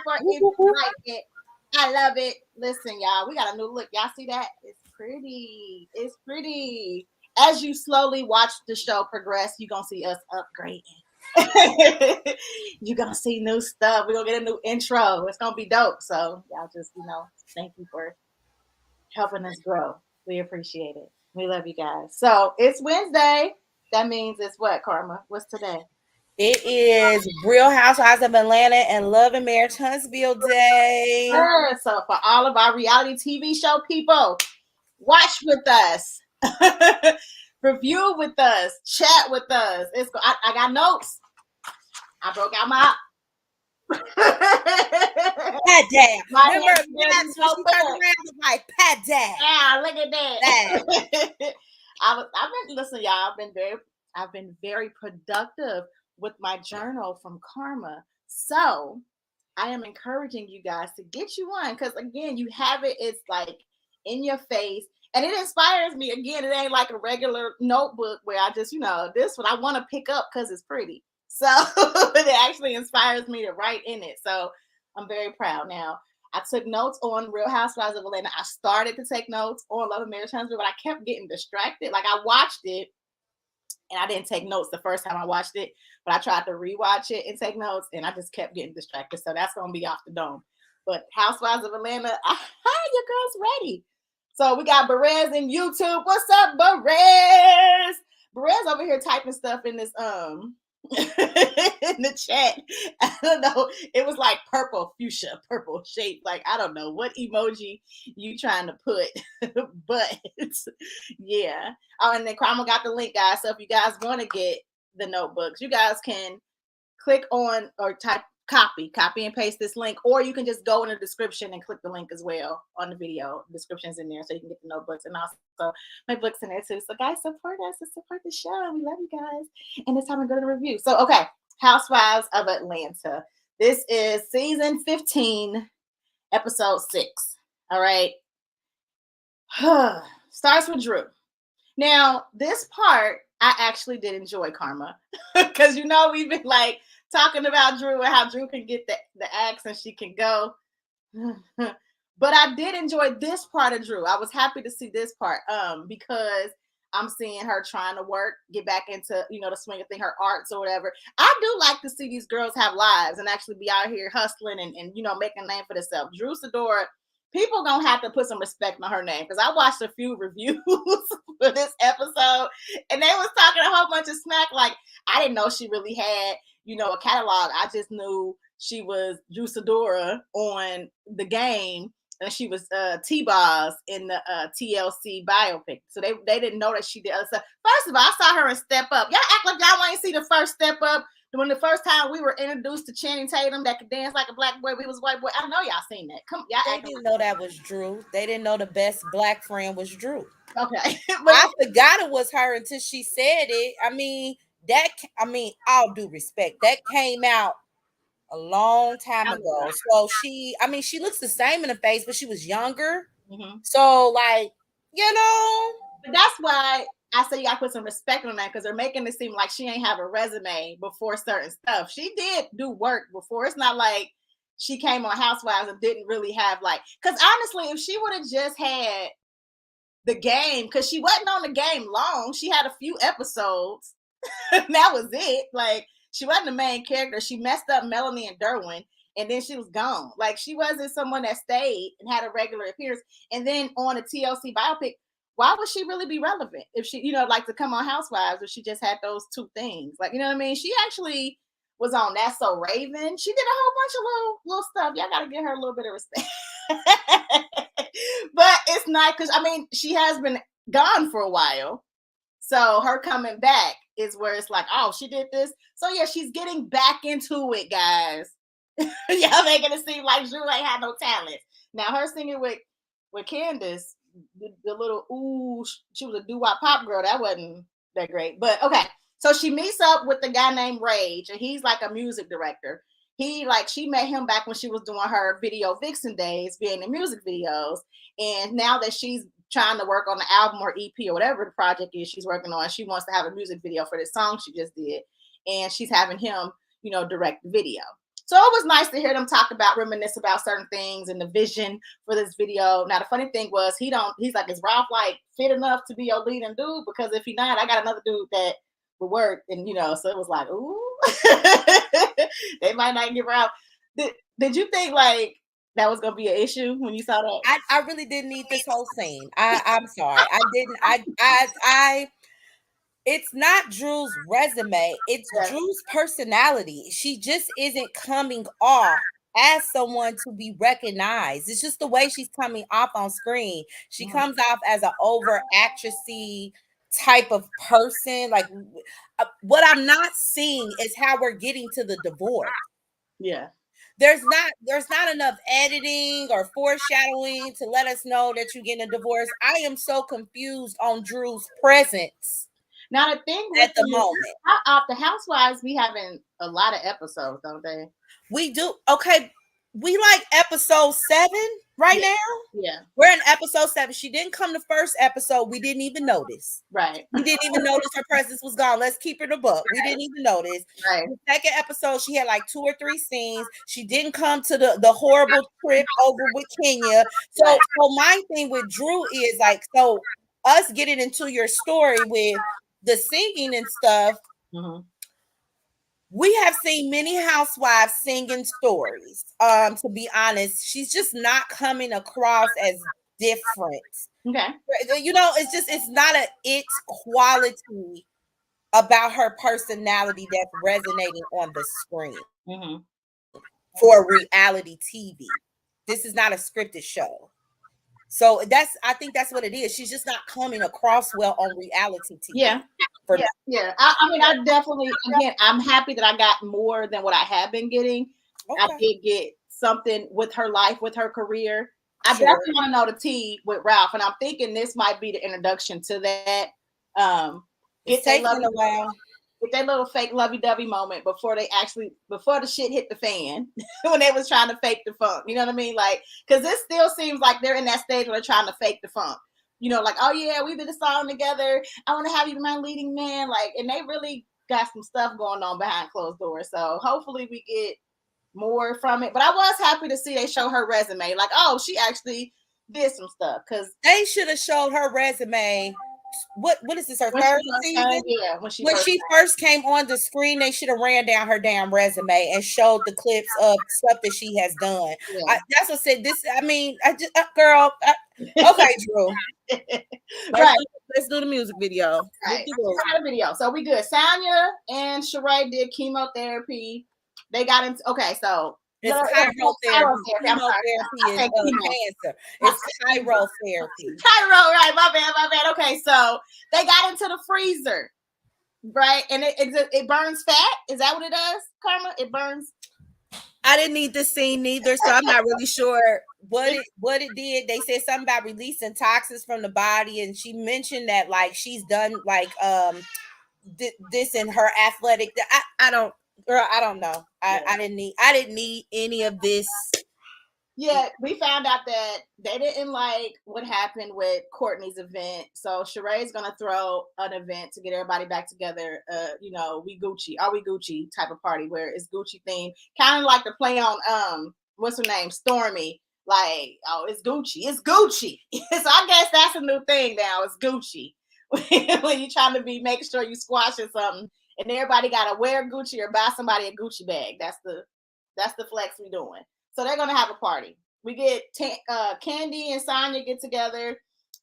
for if you like it. I love it. Listen, y'all, we got a new look. Y'all see that? It's pretty. It's pretty. As you slowly watch the show progress, you're gonna see us upgrading. You're gonna see new stuff. We're gonna get a new intro. It's gonna be dope. So y'all just, thank you for helping us grow. We appreciate it. We love you guys. So it's Wednesday. That means it's what, Karma? What's today? It is Real Housewives of Atlanta and Love and Marriage Huntsville Day. So for all of our reality TV show people, watch with us, review with us, chat with us. I got notes. I broke out my pat down. Remember, that's when she turned around was like pat down. Yeah, look at that. I've been very productive with my journal from Karma. So I am encouraging you guys to get you one because again, you have it. It's like in your face, and it inspires me. Again, it ain't like a regular notebook where I just, this one I want to pick up because it's pretty. So it actually inspires me to write in it. So I'm very proud. Now, I took notes on Real Housewives of Atlanta. I started to take notes on Love and Marriage Huntsville, but I kept getting distracted. Like I watched it and I didn't take notes the first time I watched it, but I tried to rewatch it and take notes and I just kept getting distracted. So that's going to be off the dome. But Housewives of Atlanta, your girl's ready. So we got Berez in YouTube. What's up, Berez? Berez over here typing stuff in this, in the chat. I don't know. It was like fuchsia purple shape. Like, I don't know what emoji you trying to put, but yeah. Oh, and then Cromwell got the link, guys. So if you guys want to get the notebooks, you guys can click on or type copy and paste this link, or you can just go in the description and click the link as well on the video. Description's in there so you can get the notebooks and also my books in there too. So guys, support us and support the show. We love you guys. And it's time to go to the review. So okay, Housewives of Atlanta. This is season 15, episode 6. All right. Starts with Drew. Now, this part I actually did enjoy, Karma, because we've been like talking about Drew and how Drew can get the axe and she can go. But I did enjoy this part of Drew. I was happy to see this part because I'm seeing her trying to get back into, the swing of thing, her arts or whatever. I do like to see these girls have lives and actually be out here hustling and making a name for themselves. Drew Sidora, people gonna have to put some respect on her name because I watched a few reviews for this episode and they was talking a whole bunch of smack. Like, I didn't know she really had, a catalog. I just knew she was Drew Sidora on The Game and she was T-Boz in the TLC biopic. So they didn't know that she did other stuff. First of all, I saw her in Step Up. Y'all act like y'all ain't see the first Step Up. When the first time we were introduced to Channing Tatum that could dance like a black boy, we was white boy. I know y'all seen that. Come, y'all. They didn't know that was Drew. They didn't know the best black friend was Drew. Okay, I forgot it was her until she said it. All due respect, that came out a long time ago. So she looks the same in the face, but she was younger. Mm-hmm. So But that's why I say you gotta put some respect on that because they're making it seem like she ain't have a resume before certain stuff. She did do work before. It's not like she came on Housewives and didn't really have because honestly, if she would have just had The Game, because she wasn't on The Game long, she had a few episodes. That was it. Like, she wasn't the main character. She messed up Melanie and Derwin, and then she was gone. Like, she wasn't someone that stayed and had a regular appearance. And then on a TLC biopic, why would she really be relevant if she, to come on Housewives if she just had those two things? Like, you know what I mean? She actually was on That's So Raven. She did a whole bunch of little stuff. Y'all got to give her a little bit of respect. But it's not because, she has been gone for a while. So her coming back is where it's like, oh, she did this. So yeah, she's getting back into it, guys. Y'all making it seem like Drew ain't had no talent. Now her singing with Candace, the little she was a doo-wop pop girl. That wasn't that great, but okay. So she meets up with the guy named Rage, and he's like a music director. She met him back when she was doing her video vixen days, being in music videos, and now that she's trying to work on the album or EP or whatever the project is she's working on, she wants to have a music video for this song she just did, and she's having him, direct the video. So it was nice to hear them reminisce about certain things and the vision for this video. Now the funny thing was he's like, is Ralph like fit enough to be your leading dude? Because if he not, I got another dude that would work. And so it was like, ooh, they might not get Ralph. Did you think like that was gonna be an issue when you saw that? I really didn't need this whole scene. I'm sorry. I didn't. I it's not Drew's resume, it's Drew's personality. She just isn't coming off as someone to be recognized. It's just the way she's coming off on screen. She comes off as an over actressy type of person. Like what I'm not seeing is how we're getting to the divorce. Yeah. There's not enough editing or foreshadowing to let us know that you're getting a divorce. I am so confused on Drew's presence. Now the thing at the moment, the Housewives be having a lot of episodes, don't they? We do. Okay, we like episode 7 right now. Yeah, we're in episode 7. She didn't come the first episode. We didn't even notice. Right. We didn't even notice her presence was gone. Let's keep her in the book. We didn't even notice. Right. The second episode, she had like 2 or 3 scenes. She didn't come to the horrible trip over with Kenya. So my thing with Drew is like, so us getting into your story with the singing and stuff. We have seen many housewives singing stories. To be honest, she's just not coming across as different. Okay. It's not it's quality about her personality that's resonating on the screen for reality TV. This is not a scripted show. So I think that's what it is. She's just not coming across well on reality TV. Yeah. I mean, I definitely, again, I'm happy that I got more than what I have been getting. Okay. I did get something with her life, with her career. I definitely want to know the tea with Ralph, and I'm thinking this might be the introduction to that. It's taking a while. With that little fake lovey-dovey moment before the shit hit the fan when they was trying to fake the funk. You know what I mean? Like, because this still seems like they're in that stage where they're trying to fake the funk. Like, oh yeah, we did a song together. I want to have you my leading man. Like, and they really got some stuff going on behind closed doors. So hopefully we get more from it. But I was happy to see they show her resume. Like, oh, she actually did some stuff. Because they should have showed her resume. What is this, her third season? Yeah, when she first came on the screen, they should have ran down her damn resume and showed the clips of stuff that she has done. Yeah. That's what I said. Girl. Okay, Drew. Let's do the music video. Right. The video. So we good. Sonya and Sheree did chemotherapy. They got into so it's chirotherapy. Chemotherapy is cancer. It's chirotherapy. Right. My bad. Okay, so they got into the freezer, right? And it burns fat. Is that what it does, Karma? It burns. I didn't need this scene neither, so I'm not really sure what it did. They said something about releasing toxins from the body, and she mentioned that like she's done like this in her athletic. I don't know. I didn't need any of this. Yeah, we found out that they didn't like what happened with Courtney's event. So Sheree's gonna throw an event to get everybody back together. We Gucci, are we Gucci type of party where it's Gucci themed, kind of like the play on what's her name, Stormy. Like, oh, it's Gucci. So I guess that's a new thing now. It's Gucci when you're trying to making sure you squashing something. And everybody gotta wear Gucci or buy somebody a Gucci bag. That's the flex we doing. So they're gonna have a party. We get Candy and Sonya get together,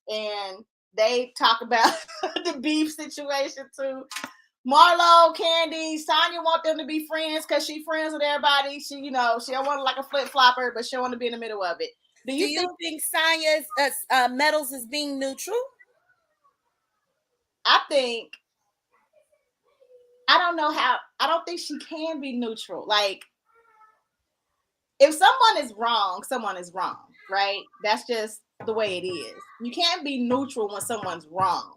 and they talk about the beef situation too. Marlo, Candy, Sonya want them to be friends because she friends with everybody. She don't want like a flip flopper, but she don't want to be in the middle of it. Do you think Sonya's medals is being neutral? I don't know how. I don't think she can be neutral. Like, if someone is wrong, someone is wrong, right? That's just the way it is. You can't be neutral when someone's wrong.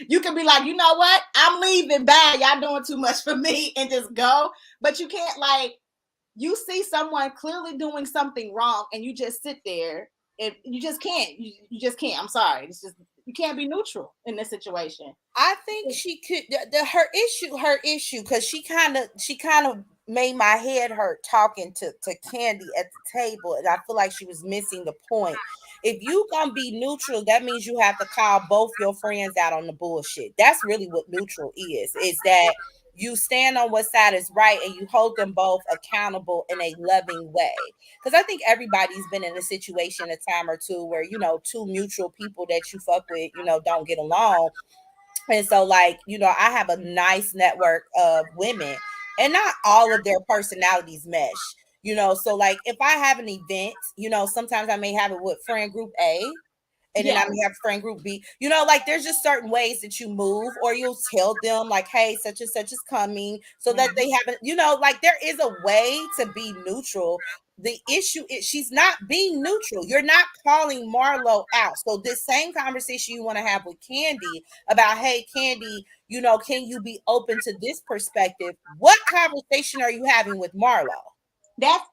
You can be like, you know what? I'm leaving. Bye. Y'all doing too much for me, and just go. But you can't, like, you see someone clearly doing something wrong, and you just sit there, and you just can't. You just can't. I'm sorry. It's just, you can't be neutral in this situation. I think she could. Her issue, because she kind of made my head hurt talking to Candy at the table, and I feel like she was missing the point. If you gonna be neutral, that means you have to call both your friends out on the bullshit. That's really what neutral is that you stand on what side is right and you hold them both accountable in a loving way. Because I think everybody's been in a situation a time or two where, two mutual people that you fuck with, don't get along. And so, like, I have a nice network of women, and not all of their personalities mesh. So like if I have an event, sometimes I may have it with friend group A, and then Yeah. I may have friend group B. Like there's just certain ways that you move, or you'll tell them like, hey, such and such is coming, so that they haven't, like there is a way to be neutral. The issue is she's not being neutral. You're not calling Marlo out. So this same conversation you want to have with Candy about, hey, Candy, can you be open to this perspective? What conversation are you having with Marlo? That's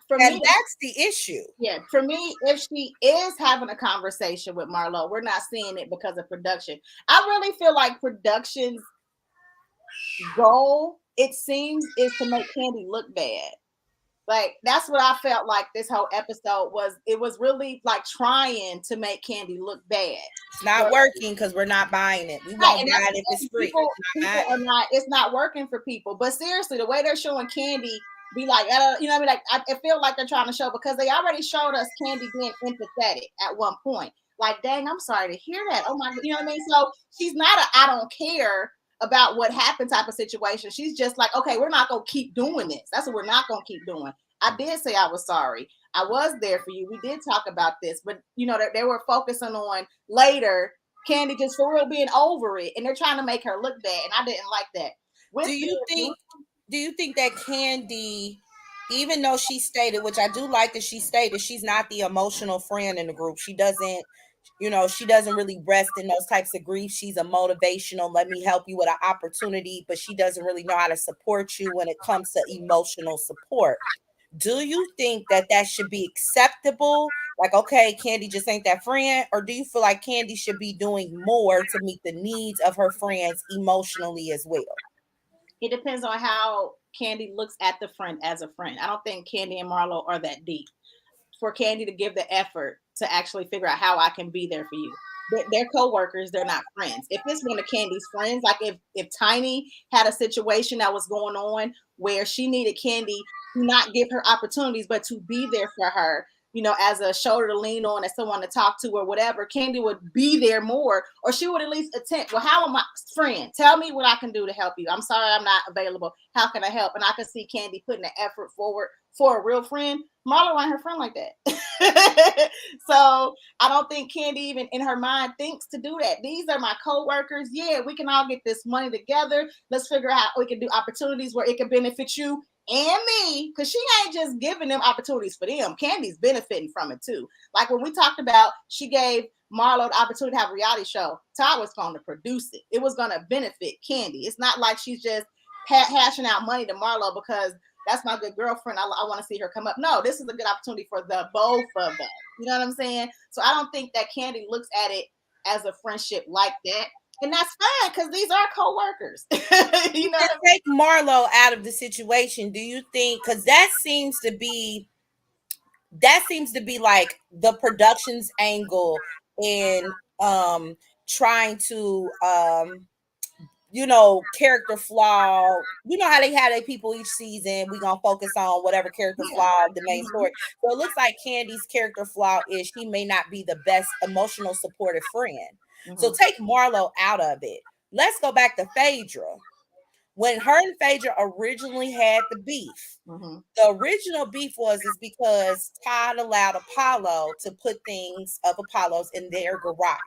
for And me. that's the issue. Yeah, for me, if she is having a conversation with Marlo, we're not seeing it because of production. I really feel like production's goal, it seems, is to make Candy look bad. Like that's what I felt like this whole episode was. It was really like trying to make Candy look bad. It's not working because we're not buying it. We Right, won't and buy that's it if the it's thing. free. People are not. It's not working for people. But seriously, the way they're showing Candy be like, you know what I mean? Like I feel like they're trying to show because they already showed us Candy being empathetic at one point. Like, dang, I'm sorry to hear that. Oh my, you know what I mean? So she's not a I don't care about what happened type of situation. She's just like, okay, we're not gonna keep doing this. That's what we're not gonna keep doing. I did say I was sorry. I was there for you. We did talk about this, but they were focusing on later Candy just for real being over it, and they're trying to make her look bad, and I didn't like that. Do you think that Candy, even though she stated, which I do like that she stated, she's not the emotional friend in the group. She doesn't, she doesn't really rest in those types of grief. She's a motivational, let me help you with an opportunity, but she doesn't really know how to support you when it comes to emotional support. Do you think that should be acceptable? Like, okay, Candy just ain't that friend, or do you feel like Candy should be doing more to meet the needs of her friends emotionally as well? It depends on how Candy looks at the friend as a friend. I don't think Candy and Marlo are that deep for Candy to give the effort to actually figure out how I can be there for you. They're co-workers, they're not friends. If it's one of Candy's friends, like if Tiny had a situation that was going on where she needed Candy to not give her opportunities, but to be there for her, as a shoulder to lean on, as someone to talk to or whatever, Candy would be there more, or she would at least attempt. Well, how am I, friend? Tell me what I can do to help you. I'm sorry I'm not available. How can I help? And I can see Candy putting the effort forward for a real friend. Marlo ain't her friend like that. So I don't think Candy even in her mind thinks to do that. These are my co-workers. Yeah, we can all get this money together. Let's figure out how we can do opportunities where it can benefit you and me, because she ain't just giving them opportunities for them. Candy's benefiting from it too. Like when we talked about, she gave Marlo the opportunity to have a reality show. Todd was going to produce it. It was going to benefit Candy. It's not like she's just hashing out money to Marlo because that's my good girlfriend. I want to see her come up. No, this is a good opportunity for the both of them. You know what I'm saying? So I don't think that Candy looks at it as a friendship like that. And that's fine because these are co-workers. Take Marlo out of the situation. Do you think, because that seems to be like the production's angle in trying to character flaw. You know how they have their people each season. We're gonna focus on whatever character flaw the main story. So it looks like Candy's character flaw is she may not be the best emotional supportive friend. So take Marlo out of it. Let's go back to Phaedra. When her and Phaedra originally had the beef, the original beef is because Todd allowed Apollo to put things of Apollo's in their garage.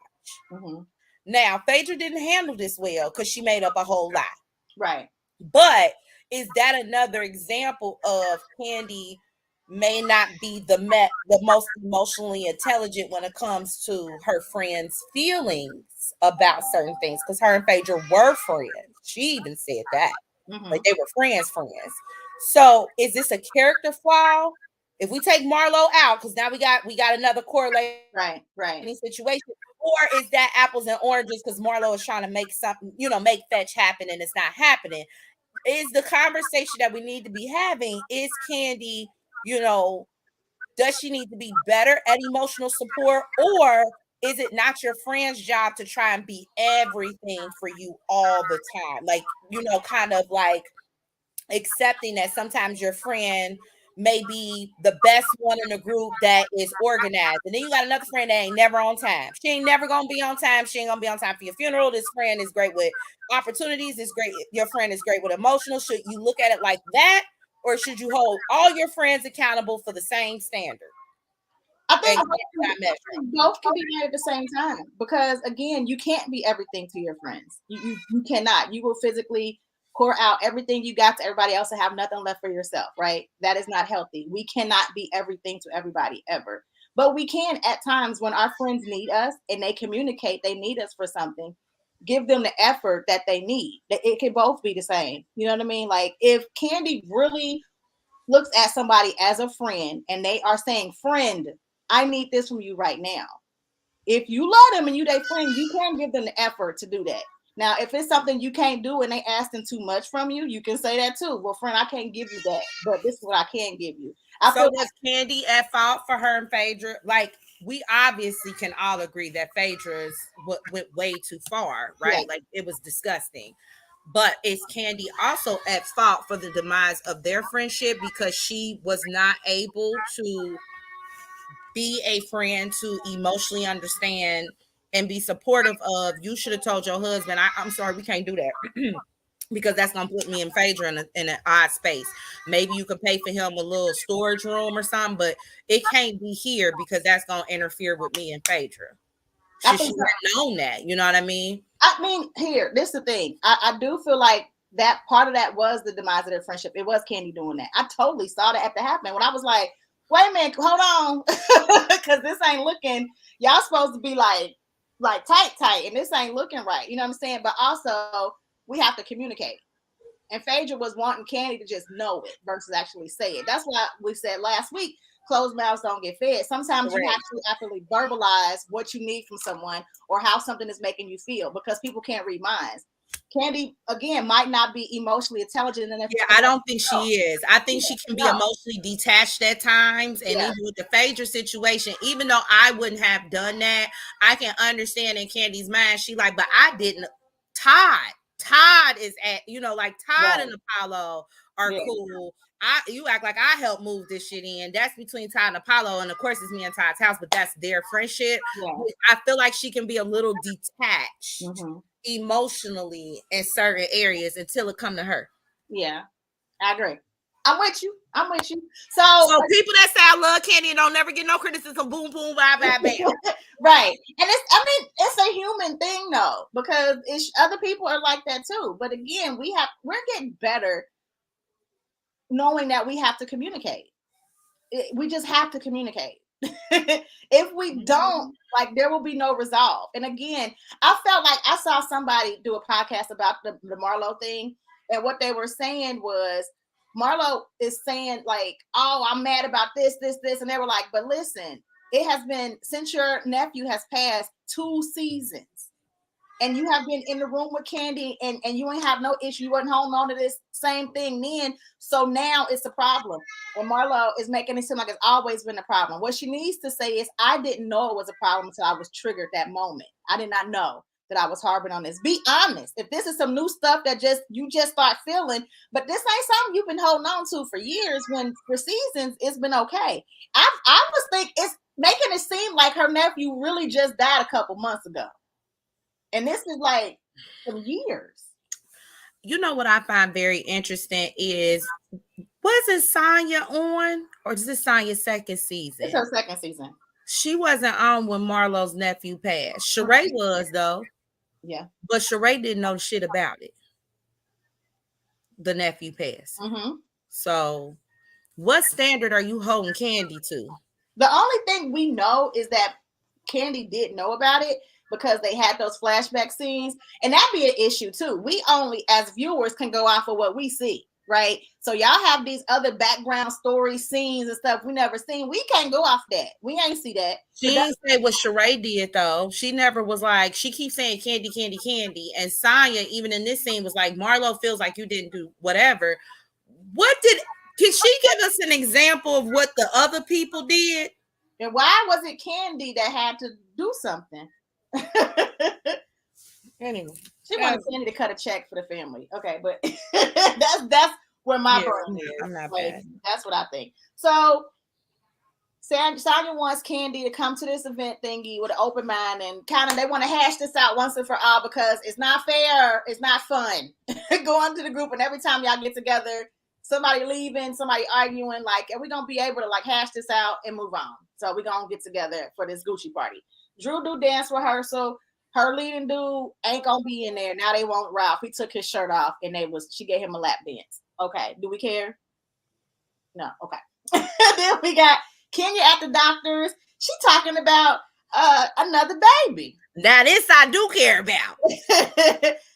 Now, Phaedra didn't handle this well because she made up a whole lie. Right. But is that another example of Candy may not be the most emotionally intelligent when it comes to her friends' feelings about certain things? Because her and Phaedra were friends. She even said that. Like they were friends. So is this a character flaw? If we take Marlo out, because now we got another correlating situation, or is that apples and oranges because Marlo is trying to make something, make fetch happen and it's not happening? is the conversation that we need to be having. Is Kandi, does she need to be better at emotional support, or is it not your friend's job to try and be everything for you all the time? Like, kind of like accepting that sometimes your friend may be the best one in the group that is organized. And then you got another friend that ain't never on time. She ain't never gonna be on time. She ain't gonna be on time for your funeral. This friend is great with opportunities, is great. Your friend is great with emotional. Should you look at it like that? Or should you hold all your friends accountable for the same standard? I think both can be made at the same time, because again, you can't be everything to your friends. You cannot. You will physically pour out everything you got to everybody else and have nothing left for yourself, right? That is not healthy. We cannot be everything to everybody ever. But we can at times when our friends need us and they communicate they need us for something, give them the effort that they need. It can both be the same. You know what I mean? Like if Kandi really looks at somebody as a friend and they are saying, friend, I need this from you right now. If you love them and you their friend, you can give them the effort to do that. Now, if it's something you can't do and they asking too much from you, you can say that too. Well, friend, I can't give you that, but this is what I can give you. So was Kandi at fault for her and Phaedra? Like, we obviously can all agree that Phaedra's went way too far, right? Yeah. Like, it was disgusting. But is Kandi also at fault for the demise of their friendship because she was not able to be a friend to emotionally understand and be supportive of? You should have told your husband, I'm sorry, we can't do that. Because that's gonna put me and Phaedra in an odd space. Maybe you could pay for him a little storage room or something, but it can't be here because that's gonna interfere with me and Phaedra. She should have known that. You know what I mean? I mean, here, this is the thing. I do feel like that part of that was the demise of their friendship. It was Kandi doing that. I totally saw that after happening when I was like, wait a minute, hold on, because this ain't looking. Y'all supposed to be like tight, and this ain't looking right. You know what I'm saying? But also, we have to communicate. And Phaedra was wanting Kandi to just know it versus actually say it. That's why we said last week, closed mouths don't get fed. Sometimes you actually verbalize what you need from someone or how something is making you feel, because people can't read minds. Kandi, again, might not be emotionally intelligent enough. Yeah, I don't think she is. I think she can be emotionally detached at times. And even with the Phaedra situation, even though I wouldn't have done that, I can understand in Kandi's mind, she like, but I didn't. Todd is at, like Todd and Apollo are cool. You act like I helped move this shit in. That's between Todd and Apollo, and of course it's me and Todd's house, but that's their friendship. I feel like she can be a little detached emotionally in certain areas until it come to her. Yeah, I agree. I'm with you. So people that say I love Kandi and don't never get no criticism, boom, boom, bye, bye, bam. Right. And it's a human thing though, because other people are like that too. But again, we're getting better knowing that we have to communicate. We just have to communicate. If we don't, like, there will be no resolve. And again, I felt like I saw somebody do a podcast about the Marlo thing, and what they were saying was, Marlo is saying like, oh, I'm mad about this, and they were like, but listen, it has been, since your nephew has passed, 2 seasons, and you have been in the room with Kandi, and you ain't have no issue. You wasn't holding on to this same thing then, so now it's a problem. And Marlo is making it seem like it's always been a problem. What she needs to say is, I didn't know it was a problem until I was triggered that moment. I did not know that I was harboring on this. Be honest. If this is some new stuff that you just start feeling, but this ain't something you've been holding on to for years, when for seasons it's been okay. I was thinking it's making it seem like her nephew really just died a couple months ago. And this is like some years. You know what I find very interesting is, wasn't Sonya on, or is this Sonya's second season? It's her second season. She wasn't on when Marlo's nephew passed. Sheree was though. Yeah. But Sheree didn't know shit about it. The nephew passed. So what standard are you holding Kandi to? The only thing we know is that Kandi did know about it, because they had those flashback scenes, and that'd be an issue too. We only, as viewers, can go off of what we see. right? So y'all have these other background story scenes and stuff we never seen. We can't go off that. We ain't see that. She didn't say what Sheree did though. She never was like, she keeps saying Candy, Candy, Candy. And Sonya, even in this scene, was like, Marlo feels like you didn't do whatever. Can she give us an example of what the other people did? And why was it Candy that had to do something? Anyway, she wanted Candy to cut a check for the family. Okay, but that's where my brain is. I'm not like, bad. That's what I think. So Sonya wants Candy to come to this event thingy with an open mind and kind of they want to hash this out once and for all because it's not fair. It's not fun. Going to the group and every time y'all get together, somebody leaving, somebody arguing, like, are we going to be able to like hash this out and move on? So we're going to get together for this Gucci party. Drew do dance rehearsal. Her leading dude ain't going to be in there. Now they want Ralph. He took his shirt off and she gave him a lap dance. Okay. Do we care? No. Okay. Then we got Kenya at the doctor's. She talking about another baby. Now this I do care about.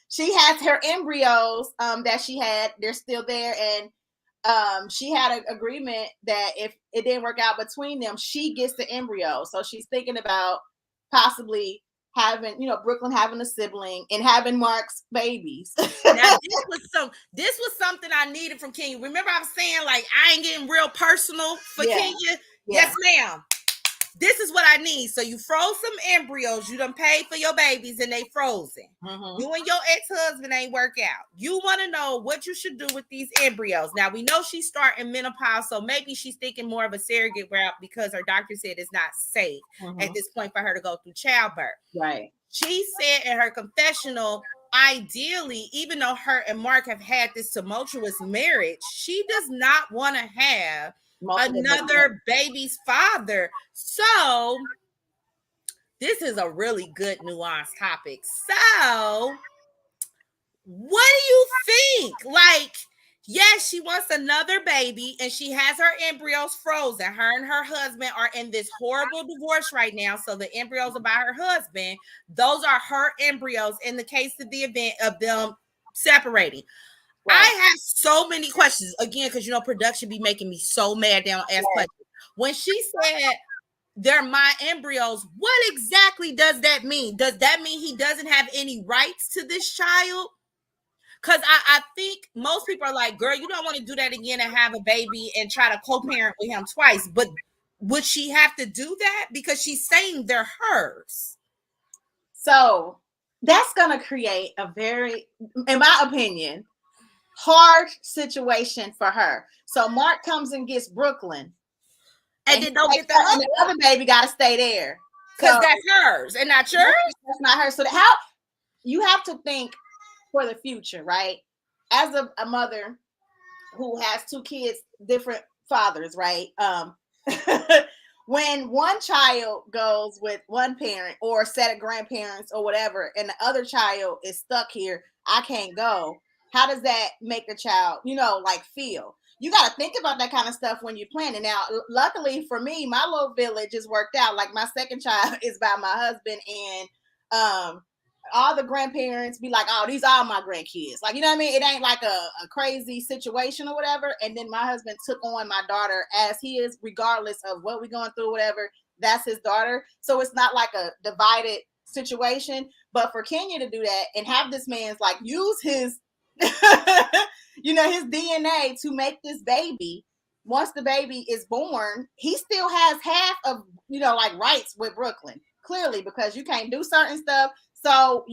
She has her embryos that she had. They're still there. And she had an agreement that if it didn't work out between them, she gets the embryo. So she's thinking about possibly having, Brooklyn having a sibling and having Mark's babies. Now this was something I needed from Kenya. Remember I was saying like I ain't getting real personal for Kenya? Yeah. Yes, ma'am. This is what I need. So you froze some embryos. You done paid for your babies and they frozen. Mm-hmm. You and your ex-husband ain't work out. You want to know what you should do with these embryos. Now we know she's starting menopause, so maybe she's thinking more of a surrogate route because her doctor said it's not safe at this point for her to go through childbirth. Right. She said in her confessional, ideally, even though her and Mark have had this tumultuous marriage, she does not want to have another baby's father. So this is a really good nuanced topic. So what do you think? Like, yes, she wants another baby and she has her embryos frozen. Her and her husband are in this horrible divorce right now. So the embryos are by her husband. Those are her embryos in the case of the event of them separating. Right. I have so many questions again because production be making me so mad. They don't ask questions. When she said they're my embryos, what exactly does that mean? Does that mean he doesn't have any rights to this child? Because I think most people are like, girl, you don't want to do that again and have a baby and try to co-parent with him twice. But would she have to do that? Because she's saying they're hers. So that's going to create a very, in my opinion, hard situation for her. So Mark comes and gets Brooklyn. And then don't get that. And the other baby got to stay there. Because that's hers and not yours. That's not hers. So how you have to think for the future, right? As a mother who has two kids, different fathers, right? When one child goes with one parent or a set of grandparents or whatever, and the other child is stuck here, I can't go. How does that make the child, feel? You got to think about that kind of stuff when you're planning. Now, luckily for me, my little village is worked out. Like my second child is by my husband, and all the grandparents be like, oh, these are my grandkids. Like, you know what I mean? It ain't like a crazy situation or whatever. And then my husband took on my daughter as he is, regardless of what we're going through, whatever. That's his daughter. So it's not like a divided situation. But for Kenya to do that and have this man's like use his his DNA to make this baby. Once the baby is born, he still has half of, rights with Brooklyn, clearly, because you can't do certain stuff. So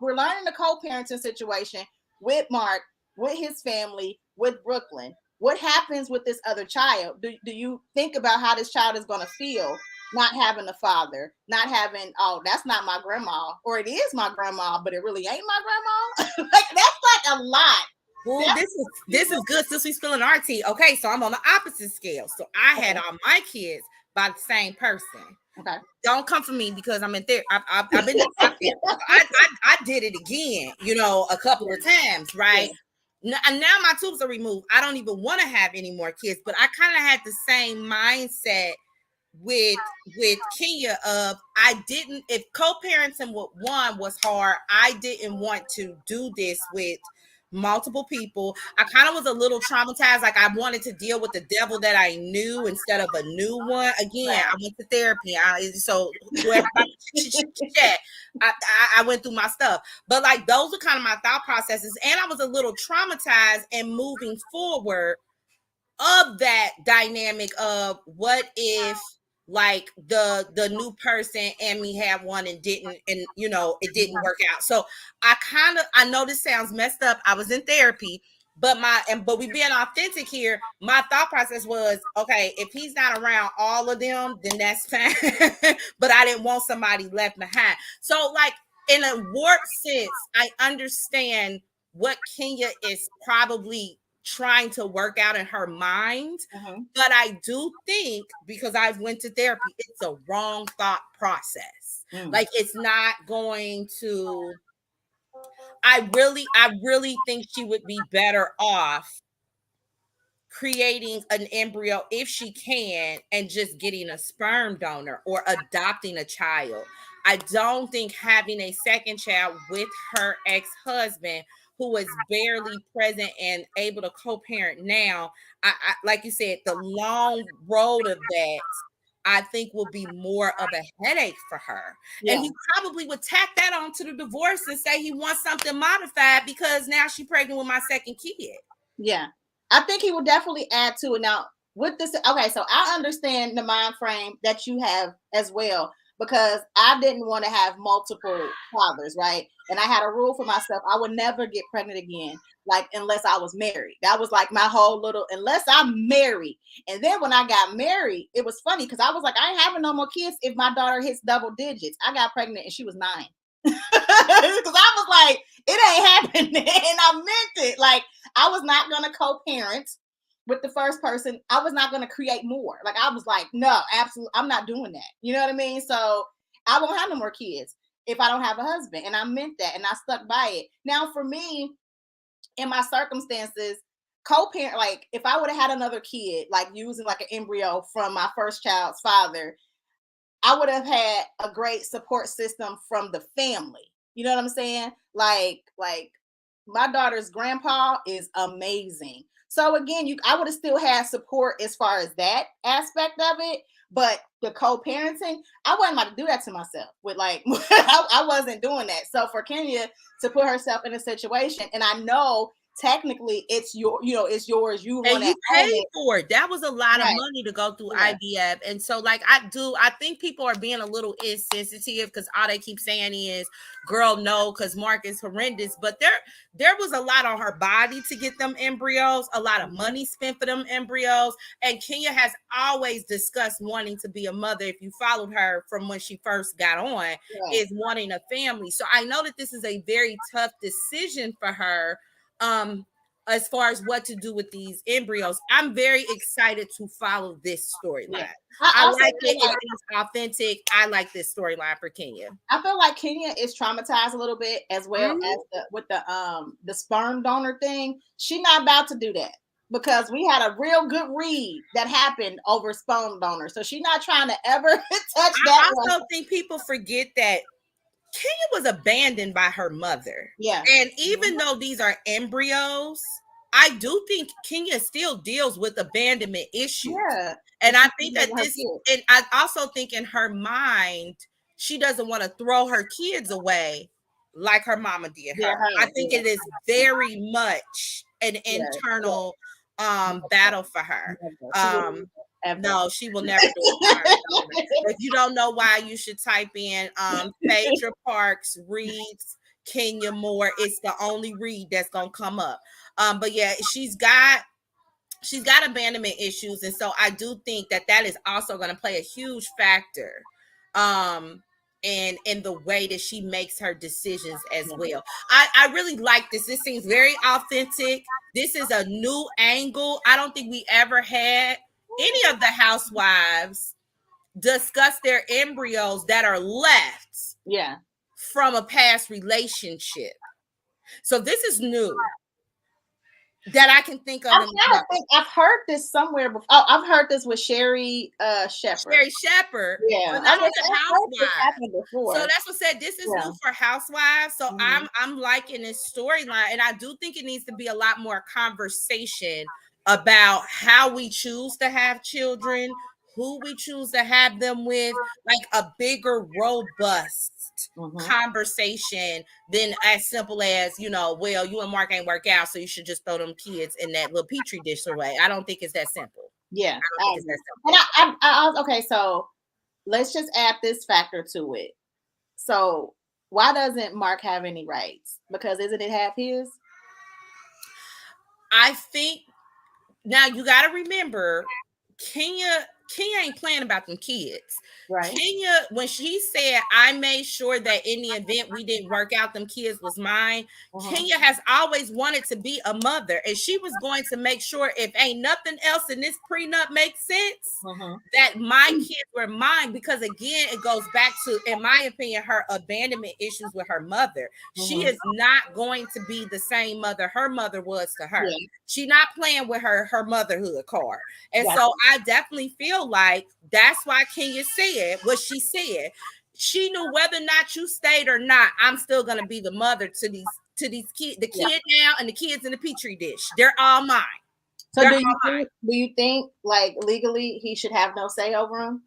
we're learning the co-parenting situation with Mark, with his family, with Brooklyn. What happens with this other child? Do you think about how this child is going to feel not having a father, not having, oh, that's not my grandma, or it is my grandma, but it really ain't my grandma? Like, that's like a lot. Well, this is good since we spilling our tea. Okay, so I'm on the opposite scale. So I had all my kids by the same person. Okay. Don't come for me because I'm in therapy. I've been in therapy. I did it again, a couple of times, right? Yeah. Now my tubes are removed. I don't even want to have any more kids, but I kind of had the same mindset with Kenya of if co-parenting with one was hard, I didn't want to do this with multiple people. I kind of was a little traumatized. Like I wanted to deal with the devil that I knew instead of a new one. Again, I went to therapy. So whoever I went through my stuff. But like those are kind of my thought processes. And I was a little traumatized and moving forward of that dynamic of what if like the new person and me had one and didn't, and you know it didn't work out. So I know this sounds messed up. I was in therapy, but we being authentic here, my thought process was, okay, if he's not around all of them, then that's fine. But I didn't want somebody left behind. So like in a warped sense, I understand what Kenya is probably trying to work out in her mind. But I do think, because I've went to therapy, it's a wrong thought process. Like it's not going to, I really think she would be better off creating an embryo if she can and just getting a sperm donor or adopting a child. I don't think having a second child with her ex-husband, who is barely present and able to co-parent now, I like you said, the long road of that I think will be more of a headache for her. Yeah. And he probably would tack that on to the divorce and say he wants something modified because now she's pregnant with my second kid. Yeah. I think he will definitely add to it. Now, with this, okay, so I understand the mind frame that you have as well, because I didn't want to have multiple fathers, right? And I had a rule for myself. I would never get pregnant again, like, unless I was married. That was like my whole little, unless I'm married. And then when I got married, it was funny because I was like, I ain't having no more kids if my daughter hits double digits. I got pregnant and she was 9. Because I was like, it ain't happening. And I meant it. Like, I was not going to co-parent with the first person. I was not going to create more. Like, I was like, no, absolutely, I'm not doing that. You know what I mean? So I won't have no more kids if I don't have a husband. And I meant that. And I stuck by it. Now, for me, in my circumstances, co-parent, like if I would have had another kid, like using like an embryo from my first child's father, I would have had a great support system from the family. You know what I'm saying? Like my daughter's grandpa is amazing. So again, I would have still had support as far as that aspect of it. But the co-parenting, I wasn't about to do that to myself. With like, I wasn't doing that. So for Kenya to put herself in a situation, and I know technically it's it's yours. You want to pay for it. That was a lot of money to go through IVF. And so like I think people are being a little insensitive because all they keep saying is, girl, no, because Mark is horrendous. But there was a lot on her body to get them embryos, a lot of money spent for them embryos. And Kenya has always discussed wanting to be a mother. If you followed her from when she first got on, is wanting a family. So I know that this is a very tough decision for her. As far as what to do with these embryos, I'm very excited to follow this storyline. Yeah. I like it. Like, it's authentic. I like this storyline for Kenya. I feel like Kenya is traumatized a little bit as well as with the sperm donor thing. She's not about to do that because we had a real good read that happened over sperm donor. So she's not trying to ever touch that. I also think people forget that Kenya was abandoned by her mother. Yeah. And even though these are embryos, I do think Kenya still deals with abandonment issues. Yeah. And I think that and I also think in her mind, she doesn't want to throw her kids away like her mama did her. I think it is very much an internal battle for her. No, she will never do it. If you don't know why, you should type in Phaedra Parks reads Kenya Moore. It's the only read that's gonna come up. But yeah, she's got abandonment issues, and so I do think that is also going to play a huge factor in the way that she makes her decisions as well. I really like this. This seems very authentic. This is a new angle. I don't think we ever had any of the housewives discuss their embryos that are left from a past relationship. So this is new. that I can think of. I've heard this somewhere before. Oh, I've heard this with Sherry Shepherd. Sherry Shepherd. Yeah, but not the Housewives. So that's what said. This is new for Housewives. So I'm liking this storyline, and I do think it needs to be a lot more conversation about how we choose to have children, who we choose to have them with, like a bigger, robust conversation than as simple as, you know, well, you and Mark ain't work out, so you should just throw them kids in that little petri dish away. I don't think it's that simple. Yeah, I think it's that simple. And okay, so let's just add this factor to it. So why doesn't Mark have any rights? Because isn't it half his? I think now you got to remember, Kenya ain't playing about them kids. Right. Kenya, when she said, I made sure that in the event we didn't work out, them kids was mine. Kenya has always wanted to be a mother, and she was going to make sure, if ain't nothing else in this prenup makes sense, that my kids were mine. Because again, it goes back to, in my opinion, her abandonment issues with her mother. She is not going to be the same mother her mother was to her. She not playing with her motherhood card. And so I definitely feel like that's why Kenya said what she said. She knew whether or not you stayed or not, I'm still gonna be the mother to these kids, the kid now and the kids in the petri dish. They're all mine. So do you think like legally he should have no say over them?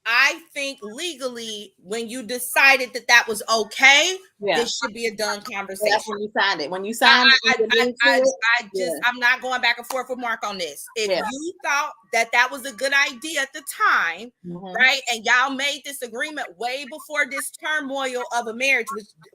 I think legally, when you decided that was okay, this should be a done conversation. That's when you signed it. When you signed it, I'm not going back and forth with Mark on this. If you thought that was a good idea at the time, right, and y'all made this agreement way before this turmoil of a marriage,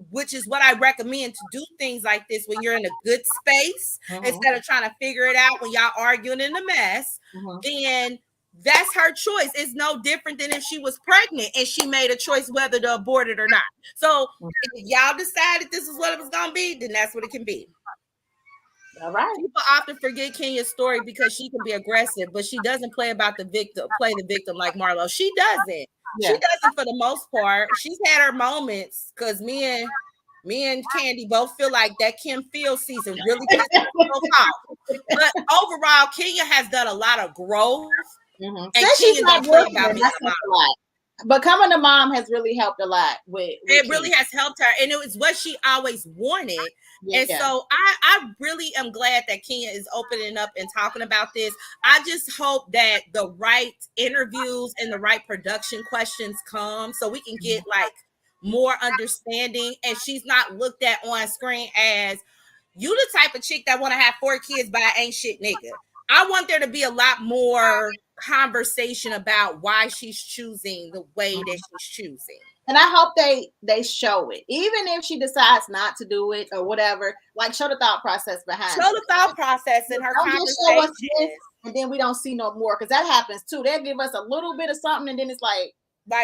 which is what I recommend, to do things like this when you're in a good space instead of trying to figure it out when y'all arguing in a mess, then that's her choice. It's no different than if she was pregnant and she made a choice whether to abort it or not. So if y'all decided this is what it was going to be, then that's what it can be. All right. People often forget Kenya's story because she can be aggressive, but she doesn't play the victim like Marlo. She doesn't. She doesn't for the most part. She's had her moments, because me and Kandi both feel like that Kim Fields season really pissed us off. But overall, Kenya has done a lot of growth. And she's not working about being a lot. Becoming a mom has really helped a lot with it really has helped her, and it was what she always wanted. And so I really am glad that Kenya is opening up and talking about this. I just hope that the right interviews and the right production questions come so we can get like more understanding, and she's not looked at on screen as you the type of chick that want to have 4 kids by an ain't shit nigga. I want there to be a lot more conversation about why she's choosing the way that she's choosing. And I hope they show it. Even if she decides not to do it or whatever, like show the thought process behind it. Show the thought process in her conversation. And then we don't see no more, because that happens too. They'll give us a little bit of something and then it's like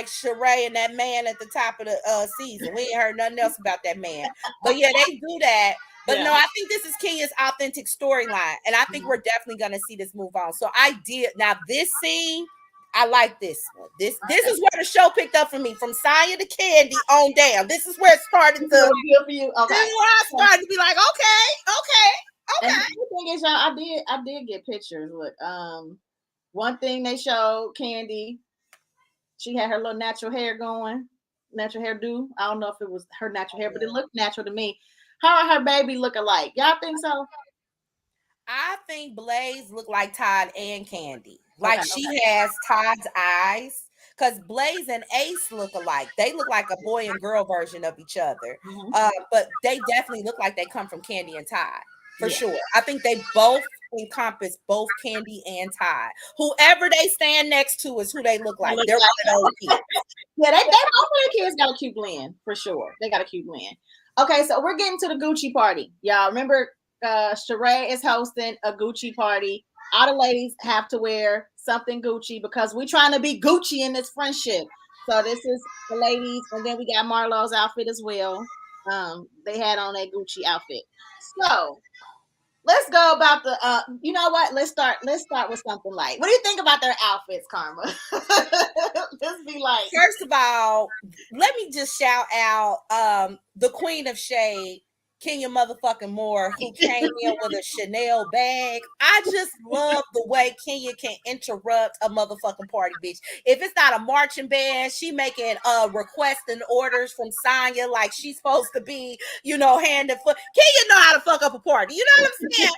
Sheree and that man at the top of the season. We ain't heard nothing else about that man. But yeah, they do that. But no, I think this is Kenya's authentic storyline. And I think we're definitely going to see this move on. So now this scene, I like this one. This is where the show picked up for me, from Saya to Kandi on down. This is where it started to for you. Okay. This is where I started to be like, okay. And the thing is, y'all, I did get pictures. Look, one thing they showed Kandi, she had her little natural hair going, natural hairdo. I don't know if it was her natural hair, but it looked natural to me. How are her baby look alike? Y'all think so? I think Blaze look like Todd and Kandi. Like she has Todd's eyes, because Blaze and Ace look alike. They look like a boy and girl version of each other. But they definitely look like they come from Kandi and Todd, for sure. I think they both encompass both Kandi and Todd. Whoever they stand next to is who they look like. They're one of those kids. Yeah, they both of their kids got a cute blend, for sure. They got a cute blend. Okay, so we're getting to the Gucci party. Y'all remember Sheree is hosting a Gucci party. All the ladies have to wear something Gucci because we're trying to be Gucci in this friendship. So this is the ladies, and then we got Marlo's outfit as well. They had on a Gucci outfit. So let's go about the you know what? Let's start with something light. What do you think about their outfits, Karma? Let's be like, first of all, let me just shout out the Queen of Shade, Kenya motherfucking Moore, who came in with a Chanel bag. I just love the way Kenya can interrupt a motherfucking party, bitch. If it's not a marching band, she making requesting orders from Sonya like she's supposed to be, hand and foot. Kenya know how to fuck up a party. You know what I'm saying?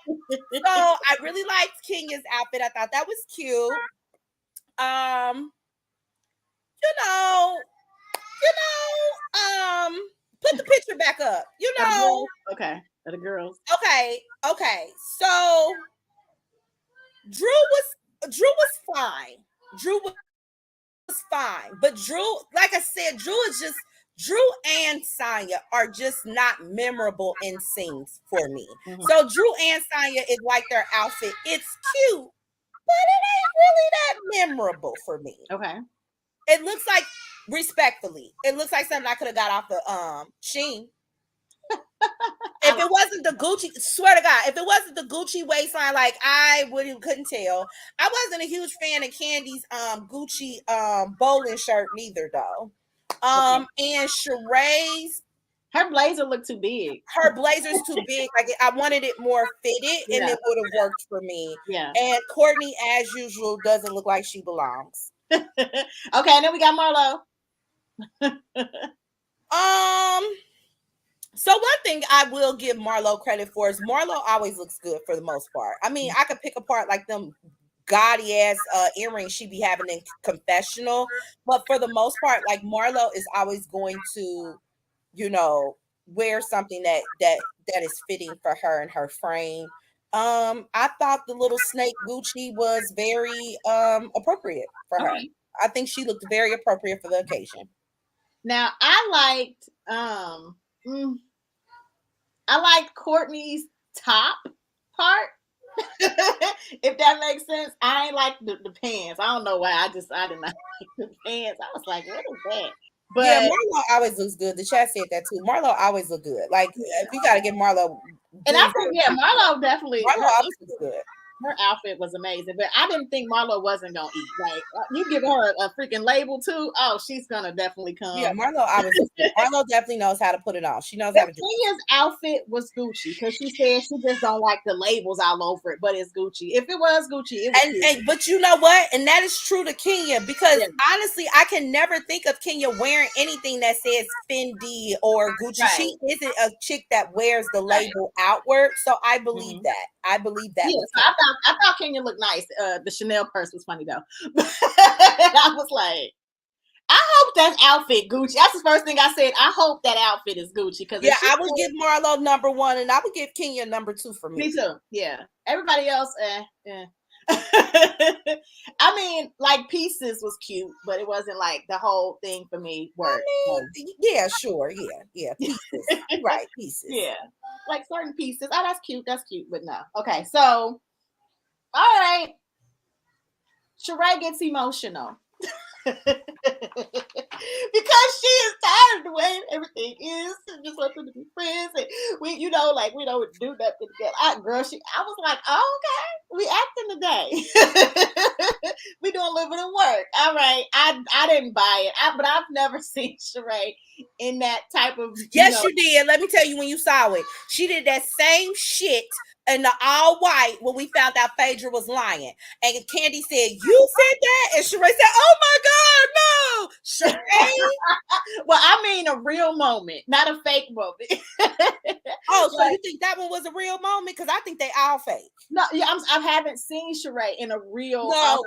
So I really liked Kenya's outfit. I thought that was cute. You know, put the picture back up. Okay, are the girls. Okay. So Drew was fine. Drew was fine, but Drew, like I said, Drew and Sonya are just not memorable in scenes for me. Mm-hmm. So Drew and Sonya is like their outfit. It's cute, but it ain't really that memorable for me. Okay. It looks like, respectfully, it looks like something I could have got off the Shein. If it wasn't the Gucci, swear to God, if it wasn't the Gucci waistline, like I couldn't tell. I wasn't a huge fan of Candy's Gucci bowling shirt neither though. And Sheree's, her blazer looked too big. Her blazer's too big. Like I wanted it more fitted, and it would have worked for me. Yeah. And Courtney, as usual, doesn't look like she belongs. Okay, and then we got Marlo. So one thing I will give Marlo credit for is Marlo always looks good for the most part. I mean, I could pick apart like them gaudy ass earrings she be having in confessional, but for the most part, like Marlo is always going to, wear something that is fitting for her and her frame. I thought the little snake Gucci was very appropriate for her. I think she looked very appropriate for the occasion. Now I liked Courtney's top part. If that makes sense. I ain't like the pants. I don't know why. I did not like the pants. I was like, what is that? But yeah, Marlo always looks good. The chat said that too. Marlo always look good. Like you got to get Marlo. And I think Marlo definitely. Marlo always looks good. Her outfit was amazing, but I didn't think Marlo wasn't gonna eat. Like you give her a freaking label too. Oh, she's gonna definitely come. Yeah, Marlo definitely knows how to put it on. She knows how to do it. Kenya's outfit was Gucci because she said she just don't like the labels all over it, but it's Gucci. If it was Gucci, it was but you know what? And that is true to Kenya because honestly, I can never think of Kenya wearing anything that says Fendi or Gucci. Right. She isn't a chick that wears the label outward, so I believe that. I believe that. Yeah, so I thought Kenya looked nice. The Chanel purse was funny though. I was like, I hope that outfit Gucci. That's the first thing I said. I hope that outfit is Gucci because I would give Marlo number 1 and I would give Kenya number 2 for me. Me too. Yeah. Everybody else, I mean, like Pieces was cute, but it wasn't like the whole thing for me. I mean, yeah, sure, yeah, Pieces, right? Pieces, yeah, like certain pieces. Oh, that's cute, but no. Okay, so all right, Sheree gets emotional. Because she is tired of the way everything is, and just want them to be friends, and we don't do nothing together. I was like, oh, okay, we acting today. We doing living and work. All right, I didn't buy it, but I've never seen Sheree in that type of. Yes, you did. Let me tell you when you saw it. She did that same shit in the all white when we found out Phaedra was lying. And Candy said, you said that? And Sheree said, oh my God, no. Sheree? Well, I mean a real moment, not a fake moment. Oh, so you think that one was a real moment? Because I think they all fake. No, yeah, I haven't seen Sheree in a real. No,